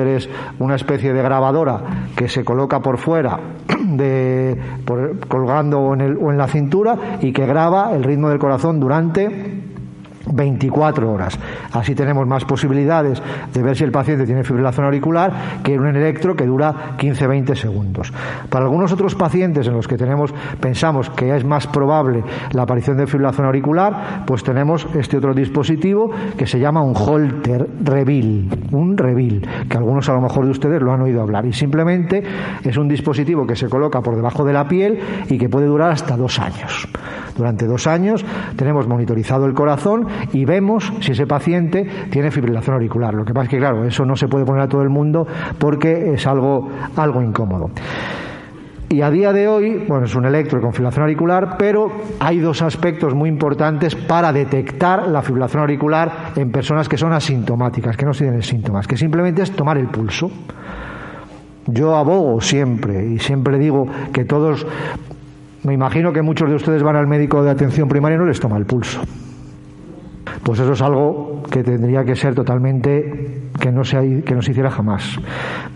es una especie de grabadora que se coloca por fuera, colgando o en la cintura, y que graba el ritmo del corazón durante 24 horas. Así tenemos más posibilidades de ver si el paciente tiene fibrilación auricular que un electro que dura 15-20 segundos. Para algunos otros pacientes en los que pensamos que es más probable la aparición de fibrilación auricular, pues tenemos este otro dispositivo que se llama un Holter Reveal, que algunos a lo mejor de ustedes lo han oído hablar, y simplemente es un dispositivo que se coloca por debajo de la piel y que puede durar hasta 2 años. Durante 2 años tenemos monitorizado el corazón y vemos si ese paciente tiene fibrilación auricular. Lo que pasa es que, claro, eso no se puede poner a todo el mundo porque es algo incómodo. Y a día de hoy, bueno, es un electro con fibrilación auricular, pero hay 2 aspectos muy importantes para detectar la fibrilación auricular en personas que son asintomáticas, que no tienen síntomas, que simplemente es tomar el pulso. Yo abogo siempre, y siempre digo que todos, me imagino que muchos de ustedes van al médico de atención primaria y no les toma el pulso. Pues eso es algo que tendría que ser totalmente, que no se hiciera jamás.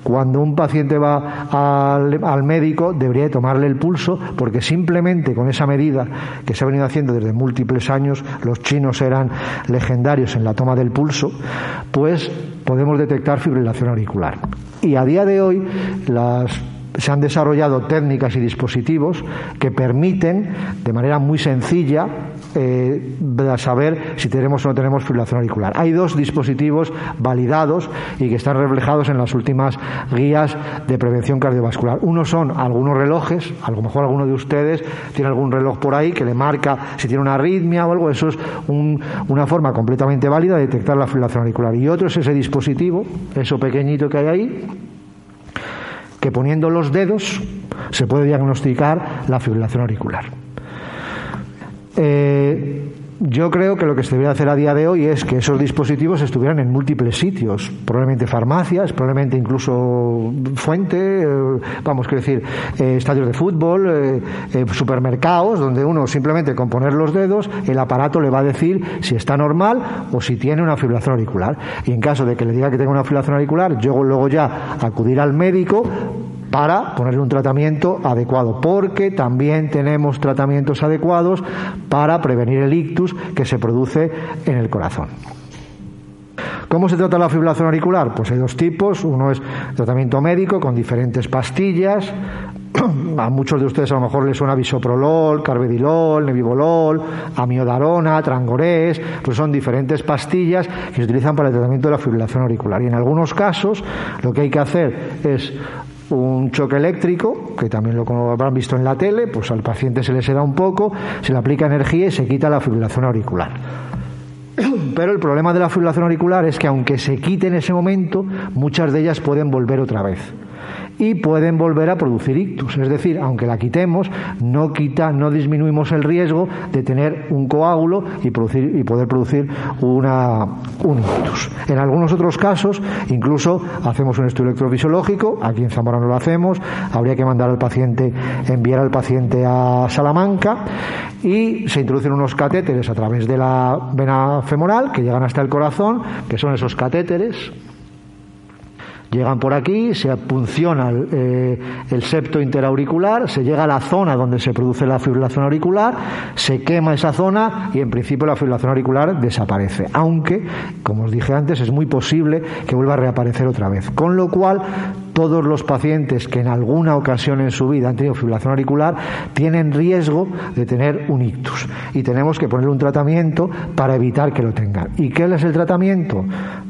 Cuando un paciente va al médico, debería de tomarle el pulso, porque simplemente con esa medida que se ha venido haciendo desde múltiples años, los chinos eran legendarios en la toma del pulso, pues podemos detectar fibrilación auricular. Y a día de hoy se han desarrollado técnicas y dispositivos que permiten, de manera muy sencilla, saber si tenemos o no tenemos fibrilación auricular. Hay 2 dispositivos validados y que están reflejados en las últimas guías de prevención cardiovascular. Uno son algunos relojes, a lo mejor alguno de ustedes tiene algún reloj por ahí que le marca si tiene una arritmia o algo. Eso es una forma completamente válida de detectar la fibrilación auricular. Y otro es ese dispositivo, eso pequeñito que hay ahí, que poniendo los dedos se puede diagnosticar la fibrilación auricular. Yo creo que lo que se debería hacer a día de hoy es que esos dispositivos estuvieran en múltiples sitios, probablemente farmacias, probablemente incluso fuente, estadios de fútbol, supermercados, donde uno simplemente con poner los dedos, el aparato le va a decir si está normal o si tiene una fibrilación auricular. Y en caso de que le diga que tenga una fibrilación auricular, yo luego ya acudir al médico para ponerle un tratamiento adecuado, porque también tenemos tratamientos adecuados para prevenir el ictus que se produce en el corazón. ¿Cómo se trata la fibrilación auricular? Pues hay dos tipos. Uno es tratamiento médico con diferentes pastillas. A muchos de ustedes a lo mejor les suena bisoprolol, carvedilol, nebivolol, amiodarona, trangorés, pues son diferentes pastillas que se utilizan para el tratamiento de la fibrilación auricular. Y en algunos casos lo que hay que hacer es un choque eléctrico, que también lo habrán visto en la tele, pues al paciente se le seda un poco, se le aplica energía y se quita la fibrilación auricular. Pero el problema de la fibrilación auricular es que aunque se quite en ese momento, muchas de ellas pueden volver otra vez y pueden volver a producir ictus. Es decir, aunque la quitemos, no disminuimos el riesgo de tener un coágulo y poder producir un ictus. En algunos otros casos, incluso hacemos un estudio electrofisiológico. Aquí en Zamora no lo hacemos. Habría que enviar al paciente a Salamanca, y se introducen unos catéteres a través de la vena femoral que llegan hasta el corazón, que son esos catéteres. Llegan por aquí, se punciona el septo interauricular, se llega a la zona donde se produce la fibrilación auricular, se quema esa zona y en principio la fibrilación auricular desaparece. Aunque, como os dije antes, es muy posible que vuelva a reaparecer otra vez. Con lo cual, todos los pacientes que en alguna ocasión en su vida han tenido fibrilación auricular tienen riesgo de tener un ictus. Y tenemos que ponerle un tratamiento para evitar que lo tengan. ¿Y qué es el tratamiento?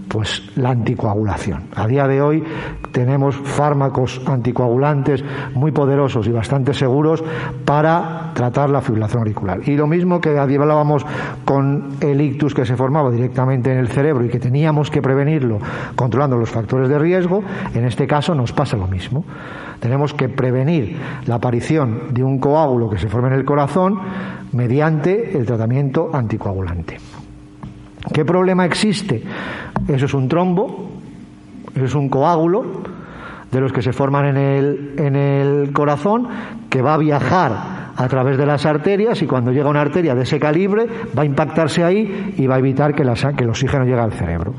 Pues la anticoagulación. A día de hoy tenemos fármacos anticoagulantes muy poderosos y bastante seguros para tratar la fibrilación auricular. Y lo mismo que hablábamos con el ictus que se formaba directamente en el cerebro y que teníamos que prevenirlo controlando los factores de riesgo, en este caso nos pasa lo mismo. Tenemos que prevenir la aparición de un coágulo que se forme en el corazón mediante el tratamiento anticoagulante. ¿Qué problema existe? Eso es un trombo, eso es un coágulo de los que se forman en el corazón, que va a viajar a través de las arterias, y cuando llega una arteria de ese calibre va a impactarse ahí y va a evitar que el oxígeno llegue al cerebro.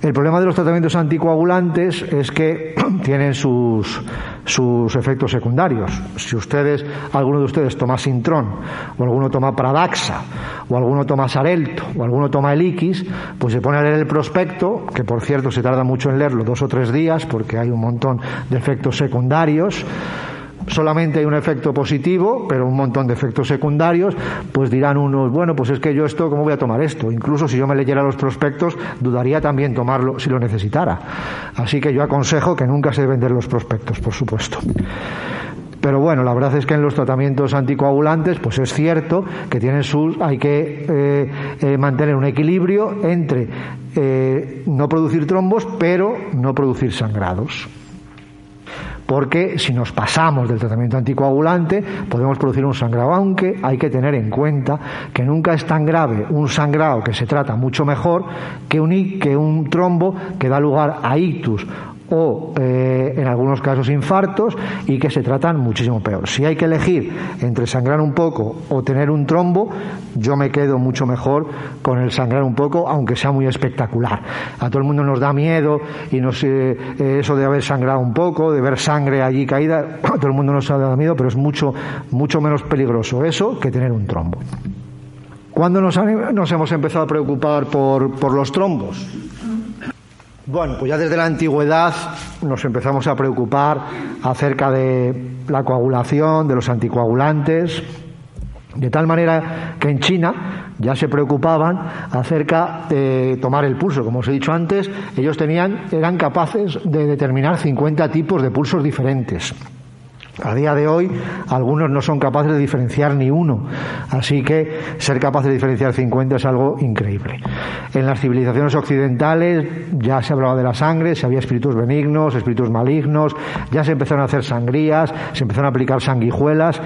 El problema de los tratamientos anticoagulantes es que tienen sus efectos secundarios. Si alguno de ustedes toma Sintrón, o alguno toma Pradaxa, o alguno toma Xarelto, o alguno toma Eliquis, pues se pone a leer el prospecto, que por cierto se tarda mucho en leerlo, 2 o 3 días, porque hay un montón de efectos secundarios. Solamente hay un efecto positivo, pero un montón de efectos secundarios. Pues dirán unos, bueno, pues es que yo esto, ¿cómo voy a tomar esto? Incluso si yo me leyera los prospectos, dudaría también tomarlo si lo necesitara. Así que yo aconsejo que nunca se deben leer los prospectos, por supuesto. Pero bueno, la verdad es que en los tratamientos anticoagulantes, pues es cierto que hay que mantener un equilibrio entre no producir trombos, pero no producir sangrados. Porque si nos pasamos del tratamiento anticoagulante podemos producir un sangrado, aunque hay que tener en cuenta que nunca es tan grave un sangrado que se trata mucho mejor que un trombo que da lugar a ictus o en algunos casos infartos, y que se tratan muchísimo peor. Si hay que elegir entre sangrar un poco o tener un trombo, yo me quedo mucho mejor con el sangrar un poco, aunque sea muy espectacular. A todo el mundo nos da miedo y eso de haber sangrado un poco, de ver sangre allí caída, a todo el mundo nos da miedo, pero es mucho menos peligroso eso que tener un trombo. ¿Cuándo nos hemos empezado a preocupar por los trombos? Bueno, pues ya desde la antigüedad nos empezamos a preocupar acerca de la coagulación, de los anticoagulantes, de tal manera que en China ya se preocupaban acerca de tomar el pulso. Como os he dicho antes, ellos eran capaces de determinar 50 tipos de pulsos diferentes. A día de hoy, algunos no son capaces de diferenciar ni uno, así que ser capaz de diferenciar 50 es algo increíble. En las civilizaciones occidentales ya se hablaba de la sangre, se había espíritus benignos, espíritus malignos, ya se empezaron a hacer sangrías, se empezaron a aplicar sanguijuelas.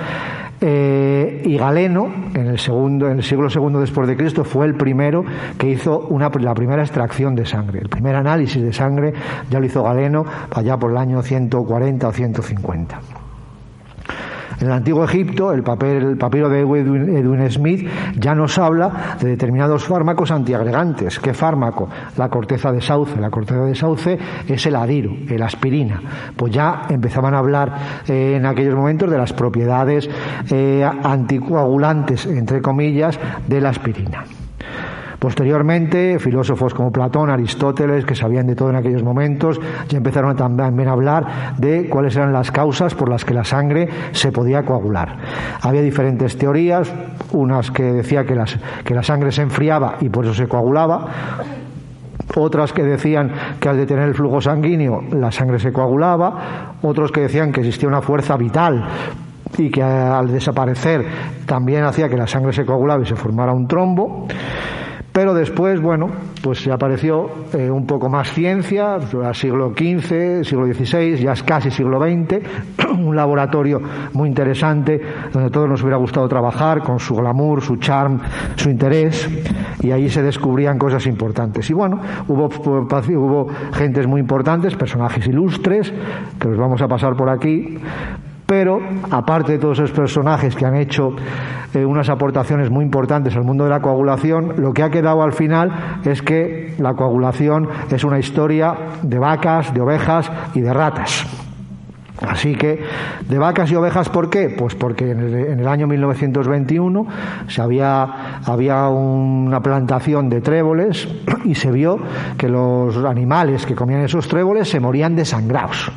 Y Galeno, en el siglo II después de Cristo, fue el primero que hizo la primera extracción de sangre. El primer análisis de sangre ya lo hizo Galeno allá por el año 140 o 150. En el Antiguo Egipto, el papiro de Edwin Smith ya nos habla de determinados fármacos antiagregantes. ¿Qué fármaco? La corteza de sauce. La corteza de sauce es el adiro, la aspirina. Pues ya empezaban a hablar en aquellos momentos de las propiedades anticoagulantes, entre comillas, de la aspirina. Posteriormente, filósofos como Platón, Aristóteles, que sabían de todo en aquellos momentos, ya empezaron también a hablar de cuáles eran las causas por las que la sangre se podía coagular. Había diferentes teorías, unas que decían que la sangre se enfriaba y por eso se coagulaba, otras que decían que al detener el flujo sanguíneo la sangre se coagulaba, otros que decían que existía una fuerza vital y que al desaparecer también hacía que la sangre se coagulaba y se formara un trombo. Pero después, pues apareció un poco más ciencia, siglo XV, siglo XVI, ya es casi siglo XX, un laboratorio muy interesante donde todos nos hubiera gustado trabajar con su glamour, su charm, su interés, y ahí se descubrían cosas importantes. Y hubo gentes muy importantes, personajes ilustres, que los vamos a pasar por aquí. Pero, aparte de todos esos personajes que han hecho unas aportaciones muy importantes al mundo de la coagulación, lo que ha quedado al final es que la coagulación es una historia de vacas, de ovejas y de ratas. Así que, de vacas y ovejas, ¿por qué? Pues porque en el año 1921 había una plantación de tréboles y se vio que los animales que comían esos tréboles se morían desangrados.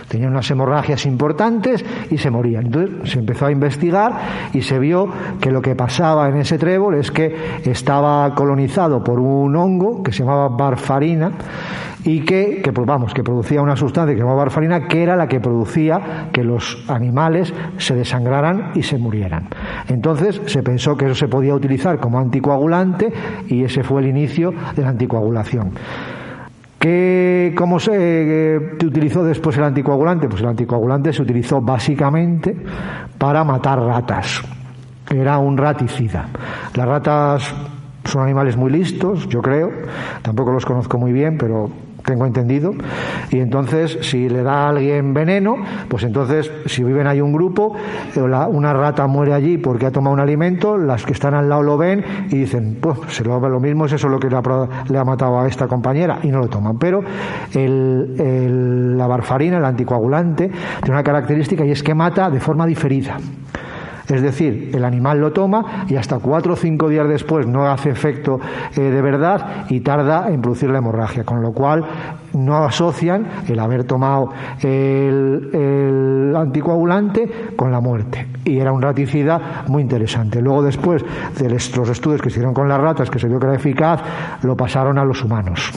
Tenían unas hemorragias importantes y se morían. Entonces se empezó a investigar y se vio que lo que pasaba en ese trébol es que estaba colonizado por un hongo que se llamaba varfarina y que producía una sustancia que se llamaba varfarina, que era la que producía que los animales se desangraran y se murieran. Entonces se pensó que eso se podía utilizar como anticoagulante y ese fue el inicio de la anticoagulación. ¿Cómo se utilizó después el anticoagulante? Pues el anticoagulante se utilizó básicamente para matar ratas. Era un raticida. Las ratas son animales muy listos, yo creo. Tampoco los conozco muy bien, pero tengo entendido. Y entonces, si le da a alguien veneno, pues entonces, si viven ahí un grupo, una rata muere allí porque ha tomado un alimento, las que están al lado lo ven y dicen, pues lo mismo es eso lo que le ha matado a esta compañera, y no lo toman. Pero la varfarina, el anticoagulante, tiene una característica y es que mata de forma diferida. Es decir, el animal lo toma y hasta 4 o 5 días después no hace efecto de verdad y tarda en producir la hemorragia, con lo cual no asocian el haber tomado el anticoagulante con la muerte. Y era un raticida muy interesante. Luego, después de los estudios que se hicieron con las ratas, que se vio que era eficaz, lo pasaron a los humanos.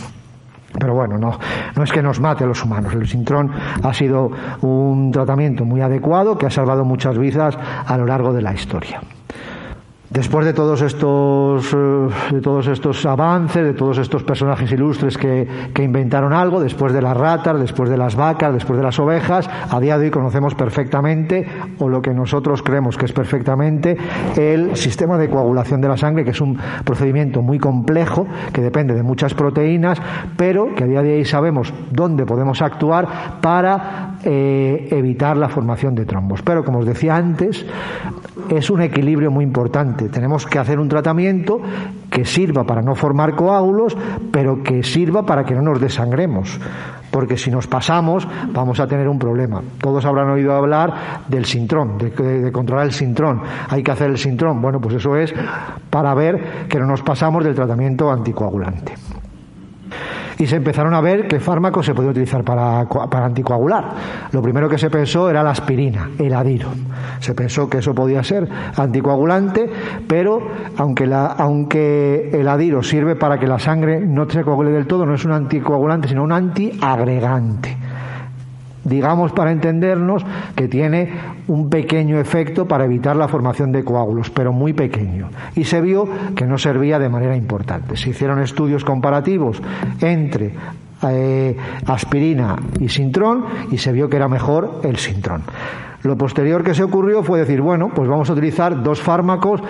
Pero bueno, no es que nos mate a los humanos. El Sintrón ha sido un tratamiento muy adecuado que ha salvado muchas vidas a lo largo de la historia. Después de todos estos avances, de todos estos personajes ilustres que inventaron algo, después de las ratas, después de las vacas, después de las ovejas, a día de hoy conocemos perfectamente, o lo que nosotros creemos que es perfectamente, el sistema de coagulación de la sangre, que es un procedimiento muy complejo, que depende de muchas proteínas, pero que a día de hoy sabemos dónde podemos actuar para evitar la formación de trombos. Pero, como os decía antes, es un equilibrio muy importante. Tenemos que hacer un tratamiento que sirva para no formar coágulos, pero que sirva para que no nos desangremos, porque si nos pasamos vamos a tener un problema. Todos habrán oído hablar del sintrón, de controlar el sintrón. Hay que hacer el sintrón. Bueno, pues eso es para ver que no nos pasamos del tratamiento anticoagulante. Y se empezaron a ver qué fármacos se podía utilizar para anticoagular. Lo primero que se pensó era la aspirina, el adiro. Se pensó que eso podía ser anticoagulante, pero aunque el adiro sirve para que la sangre no se coagule del todo, no es un anticoagulante, sino un antiagregante. digamos, para entendernos, que tiene un pequeño efecto para evitar la formación de coágulos, pero muy pequeño. Y se vio que no servía de manera importante. Se hicieron estudios comparativos entre aspirina y Sintrón y se vio que era mejor el Sintrón. Lo posterior que se ocurrió fue decir, bueno, pues vamos a utilizar dos fármacos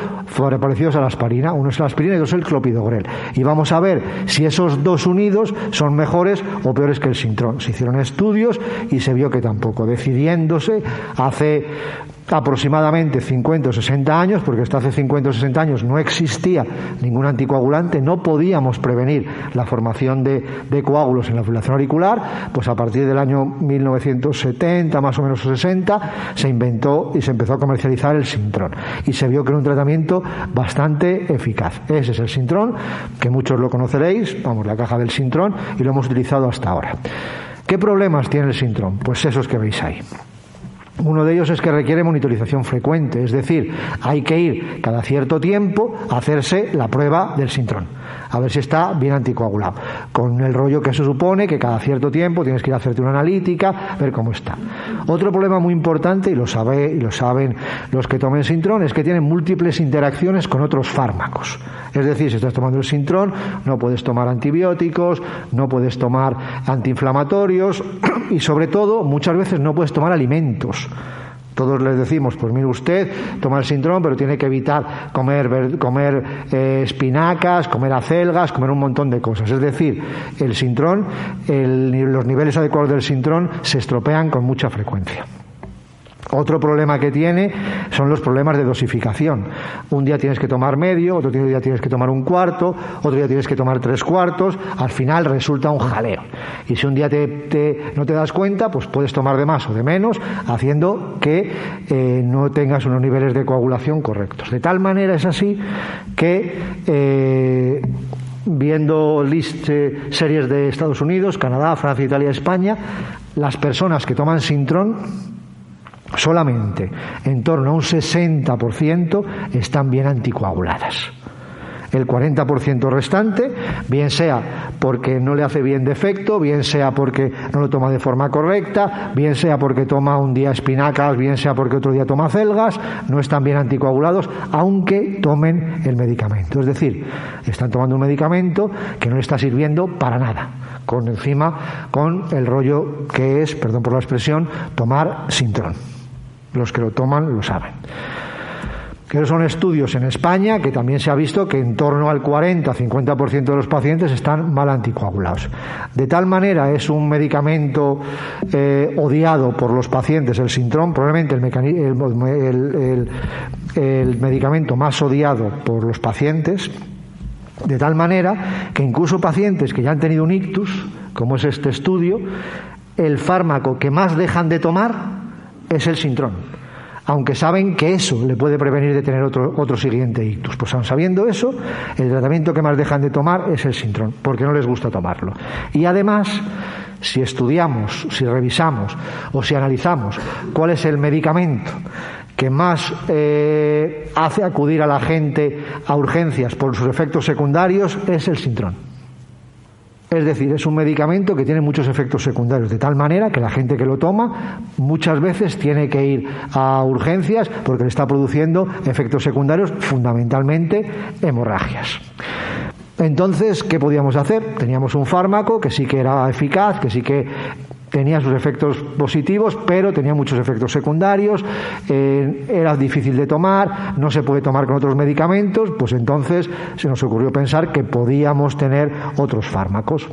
parecidos a la aspirina, uno es la aspirina y otro es el clopidogrel, y vamos a ver si esos dos unidos son mejores o peores que el Sintrón. Se hicieron estudios y se vio que tampoco, decidiéndose hace aproximadamente 50 o 60 años, porque hasta hace 50 o 60 años no existía ningún anticoagulante, no podíamos prevenir la formación de coágulos en la fibrilación auricular, pues a partir del año 1970, más o menos 60, se inventó y se empezó a comercializar el Sintrón, y se vio que era un tratamiento bastante eficaz. Ese es el Sintrón, que muchos lo conoceréis, vamos, la caja del Sintrón, y lo hemos utilizado hasta ahora. ¿Qué problemas tiene el Sintrón? Pues esos que veis ahí. Uno de ellos es que requiere monitorización frecuente, es decir, hay que ir cada cierto tiempo a hacerse la prueba del Sintrón, a ver si está bien anticoagulado, con el rollo que se supone que cada cierto tiempo tienes que ir a hacerte una analítica, ver cómo está. Otro problema muy importante, y lo saben los que tomen Sintrón, es que tienen múltiples interacciones con otros fármacos. Es decir, si estás tomando el Sintrón, no puedes tomar antibióticos, no puedes tomar antiinflamatorios y, sobre todo, muchas veces no puedes tomar alimentos. Todos les decimos, pues mire usted, toma el Sintrón, pero tiene que evitar comer espinacas, comer acelgas, comer un montón de cosas. Es decir, el Sintrón, los niveles adecuados del Sintrón se estropean con mucha frecuencia. Otro problema que tiene son los problemas de dosificación. Un día tienes que tomar medio, otro día tienes que tomar un cuarto, otro día tienes que tomar 3/4, al final resulta un jaleo. Y si un día no te das cuenta, pues puedes tomar de más o de menos, haciendo que no tengas unos niveles de coagulación correctos. De tal manera es así que viendo series de Estados Unidos, Canadá, Francia, Italia, España, las personas que toman Sintrón, solamente en torno a un 60% están bien anticoaguladas. El 40% restante, bien sea porque no le hace bien de efecto, bien sea porque no lo toma de forma correcta, bien sea porque toma un día espinacas, bien sea porque otro día toma acelgas, no están bien anticoagulados, aunque tomen el medicamento. Es decir, están tomando un medicamento que no le está sirviendo para nada, con el rollo que es, perdón por la expresión, tomar Sintrón. Los que lo toman lo saben. Que son estudios en España que también se ha visto que en torno al 40-50% de los pacientes están mal anticoagulados. De tal manera es un medicamento odiado por los pacientes, el Sintrón, probablemente el medicamento más odiado por los pacientes, de tal manera que incluso pacientes que ya han tenido un ictus, como es este estudio, el fármaco que más dejan de tomar es el Sintrón, aunque saben que eso le puede prevenir de tener otro siguiente ictus. Pues aun sabiendo eso, el tratamiento que más dejan de tomar es el Sintrón, porque no les gusta tomarlo. Y además, si estudiamos, si revisamos o si analizamos cuál es el medicamento que más hace acudir a la gente a urgencias por sus efectos secundarios, es el Sintrón. Es decir, es un medicamento que tiene muchos efectos secundarios, de tal manera que la gente que lo toma muchas veces tiene que ir a urgencias porque le está produciendo efectos secundarios, fundamentalmente hemorragias. Entonces, ¿qué podíamos hacer? Teníamos un fármaco que sí que era eficaz, que sí que tenía sus efectos positivos, pero tenía muchos efectos secundarios, era difícil de tomar, no se puede tomar con otros medicamentos, pues entonces se nos ocurrió pensar que podíamos tener otros fármacos.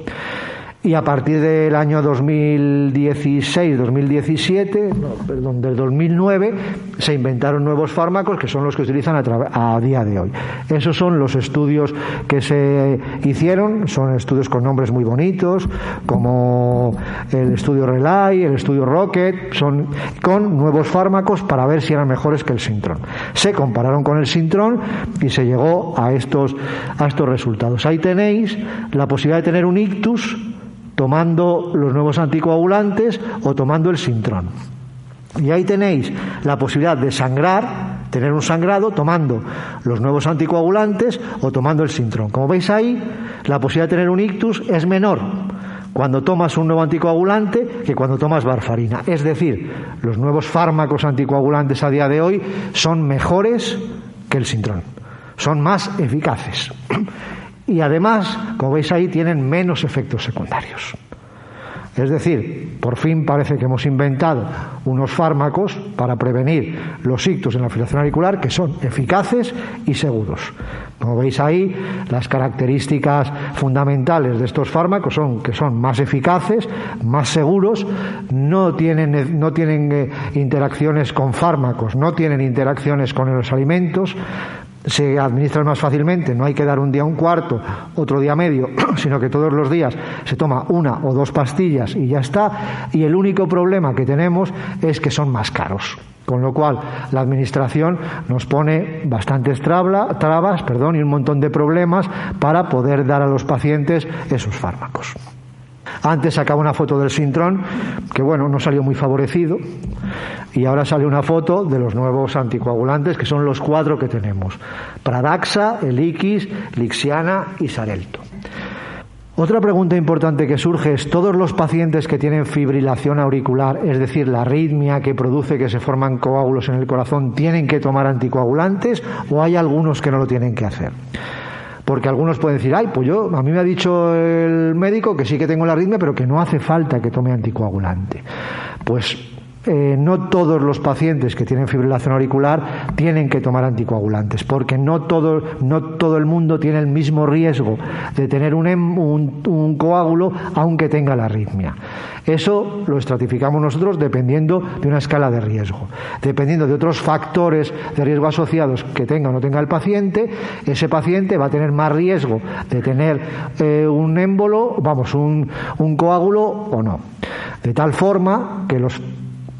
Y a partir del año del 2009, se inventaron nuevos fármacos que son los que se utilizan a día de hoy. Esos son los estudios que se hicieron, son estudios con nombres muy bonitos, como el estudio Relay, el estudio Rocket, son con nuevos fármacos para ver si eran mejores que el Sintrón. Se compararon con el Sintrón y se llegó a estos resultados. Ahí tenéis la posibilidad de tener un ictus tomando los nuevos anticoagulantes o tomando el Sintrón. Y ahí tenéis la posibilidad de sangrar, tener un sangrado tomando los nuevos anticoagulantes o tomando el Sintrón. Como veis ahí, la posibilidad de tener un ictus es menor cuando tomas un nuevo anticoagulante que cuando tomas varfarina. Es decir, los nuevos fármacos anticoagulantes a día de hoy son mejores que el Sintrón, son más eficaces y además, como veis ahí, tienen menos efectos secundarios. Es decir, por fin parece que hemos inventado unos fármacos para prevenir los ictus en la fibrilación auricular que son eficaces y seguros. Como veis ahí, las características fundamentales de estos fármacos son que son más eficaces, más seguros, no tienen interacciones con fármacos, no tienen interacciones con los alimentos, se administran más fácilmente, no hay que dar un día un cuarto, otro día medio, sino que todos los días se toma 1 o 2 pastillas y ya está, y el único problema que tenemos es que son más caros, con lo cual la administración nos pone bastantes trabas y un montón de problemas para poder dar a los pacientes esos fármacos. Antes sacaba una foto del Sintrón, que bueno, no salió muy favorecido, y ahora sale una foto de los nuevos anticoagulantes, que son los 4 que tenemos: Pradaxa, Eliquis, Lixiana y Xarelto. Otra pregunta importante que surge es: ¿todos los pacientes que tienen fibrilación auricular, es decir, la arritmia que produce que se forman coágulos en el corazón, tienen que tomar anticoagulantes o hay algunos que no lo tienen que hacer? Porque algunos pueden decir, pues a mí me ha dicho el médico que sí que tengo la arritmia, pero que no hace falta que tome anticoagulante. Pues no todos los pacientes que tienen fibrilación auricular tienen que tomar anticoagulantes, porque no todo el mundo tiene el mismo riesgo de tener un coágulo aunque tenga la arritmia. Eso lo estratificamos nosotros dependiendo de una escala de riesgo. Dependiendo de otros factores de riesgo asociados que tenga o no tenga el paciente, ese paciente va a tener más riesgo de tener un émbolo, un coágulo o no. De tal forma que los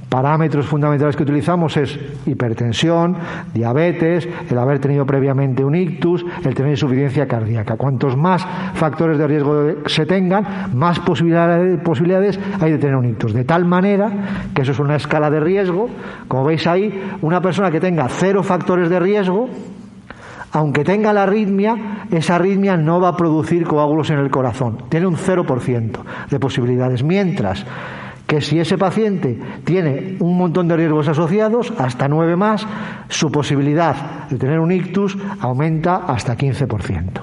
parámetros fundamentales que utilizamos es hipertensión, diabetes, el haber tenido previamente un ictus, el tener insuficiencia cardíaca. Cuantos más factores de riesgo se tengan, más posibilidades hay de tener un ictus. De tal manera que eso es una escala de riesgo. Como veis ahí, una persona que tenga 0 factores de riesgo, aunque tenga la arritmia, esa arritmia no va a producir coágulos en el corazón. Tiene un 0% de posibilidades. Mientras que si ese paciente tiene un montón de riesgos asociados, hasta 9 más, su posibilidad de tener un ictus aumenta hasta 15%.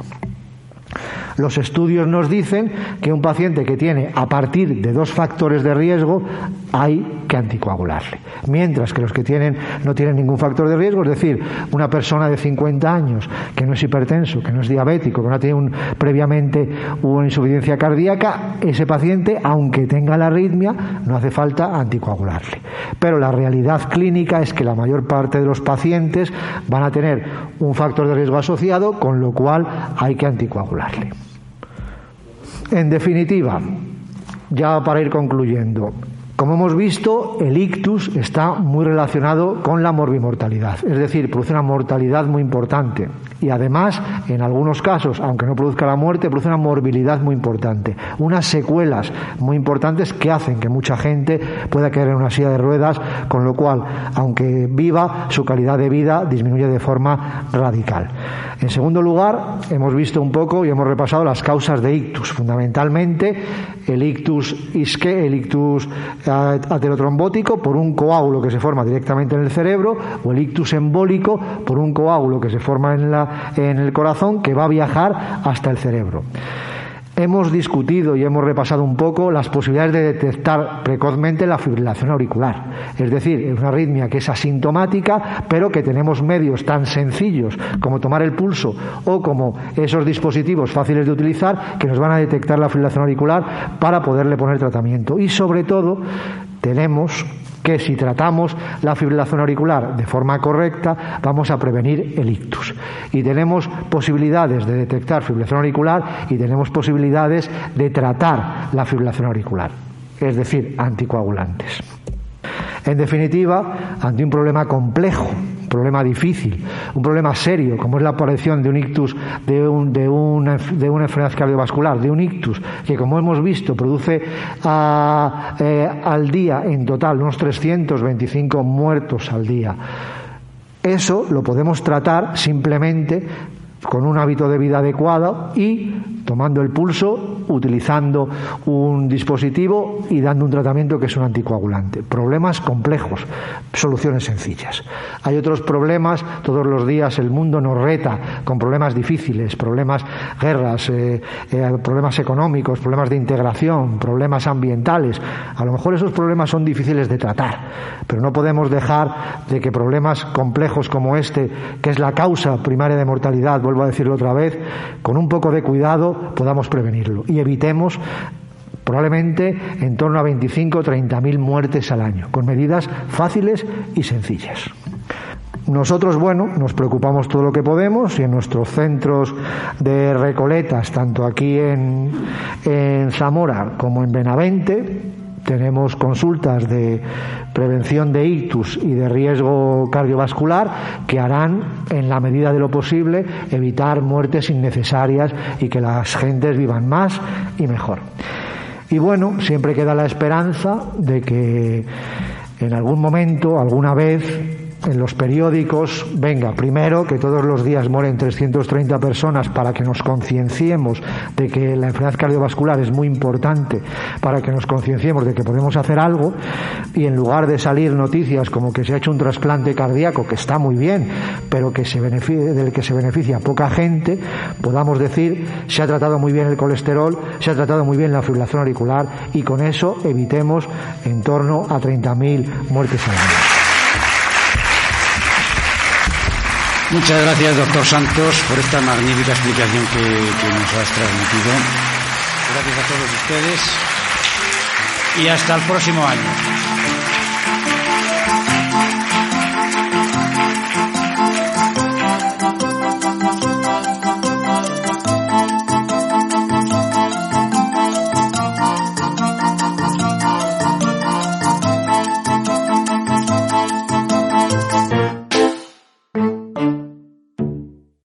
Los estudios nos dicen que un paciente que tiene a partir de 2 factores de riesgo hay que anticoagularle, mientras que los que no tienen ningún factor de riesgo, es decir, una persona de 50 años que no es hipertenso, que no es diabético, que no tiene previamente una insuficiencia cardíaca, ese paciente, aunque tenga la arritmia, no hace falta anticoagularle. Pero la realidad clínica es que la mayor parte de los pacientes van a tener un factor de riesgo asociado, con lo cual hay que anticoagularle. En definitiva, ya para ir concluyendo, como hemos visto, el ictus está muy relacionado con la morbimortalidad, es decir, produce una mortalidad muy importante y además, en algunos casos, aunque no produzca la muerte, produce una morbilidad muy importante, unas secuelas muy importantes que hacen que mucha gente pueda caer en una silla de ruedas, con lo cual, aunque viva, su calidad de vida disminuye de forma radical. En segundo lugar, hemos visto un poco y hemos repasado las causas de ictus, fundamentalmente el ictus isqué, el ictus aterotrombótico por un coágulo que se forma directamente en el cerebro, o el ictus embólico por un coágulo que se forma en el corazón, que va a viajar hasta el cerebro. Hemos discutido y hemos repasado un poco las posibilidades de detectar precozmente la fibrilación auricular. Es decir, es una arritmia que es asintomática, pero que tenemos medios tan sencillos como tomar el pulso o como esos dispositivos fáciles de utilizar que nos van a detectar la fibrilación auricular para poderle poner tratamiento. Y sobre todo, tenemos que si tratamos la fibrilación auricular de forma correcta, vamos a prevenir el ictus. Y tenemos posibilidades de detectar fibrilación auricular y tenemos posibilidades de tratar la fibrilación auricular, es decir, anticoagulantes. En definitiva, ante un problema complejo, un problema difícil, un problema serio, como es la aparición de un ictus, de una enfermedad cardiovascular, de un ictus, que como hemos visto produce al día en total unos 325 muertos al día. Eso lo podemos tratar simplemente con un hábito de vida adecuado y tomando el pulso, utilizando un dispositivo y dando un tratamiento que es un anticoagulante. Problemas complejos, soluciones sencillas. Hay otros problemas, todos los días el mundo nos reta con problemas difíciles, problemas, guerras, problemas económicos, problemas de integración, problemas ambientales. A lo mejor esos problemas son difíciles de tratar, pero no podemos dejar de que problemas complejos como este, que es la causa primaria de mortalidad, vuelvo a decirlo otra vez, con un poco de cuidado podamos prevenirlo y evitemos probablemente en torno a 25 o 30.000 muertes al año, con medidas fáciles y sencillas. Nosotros, nos preocupamos todo lo que podemos y en nuestros centros de recoletas, tanto aquí en Zamora como en Benavente, tenemos consultas de prevención de ictus y de riesgo cardiovascular que harán, en la medida de lo posible, evitar muertes innecesarias y que las gentes vivan más y mejor. Y siempre queda la esperanza de que en algún momento, alguna vez, en los periódicos venga primero que todos los días mueren 330 personas para que nos concienciemos de que la enfermedad cardiovascular es muy importante, para que nos concienciemos de que podemos hacer algo, y en lugar de salir noticias como que se ha hecho un trasplante cardíaco, que está muy bien, pero que del que se beneficia poca gente, podamos decir se ha tratado muy bien el colesterol, se ha tratado muy bien la fibrilación auricular, y con eso evitemos en torno a 30.000 muertes al año.
Muchas gracias, doctor Santos, por esta magnífica explicación que nos has transmitido. Gracias a todos ustedes y hasta el próximo año.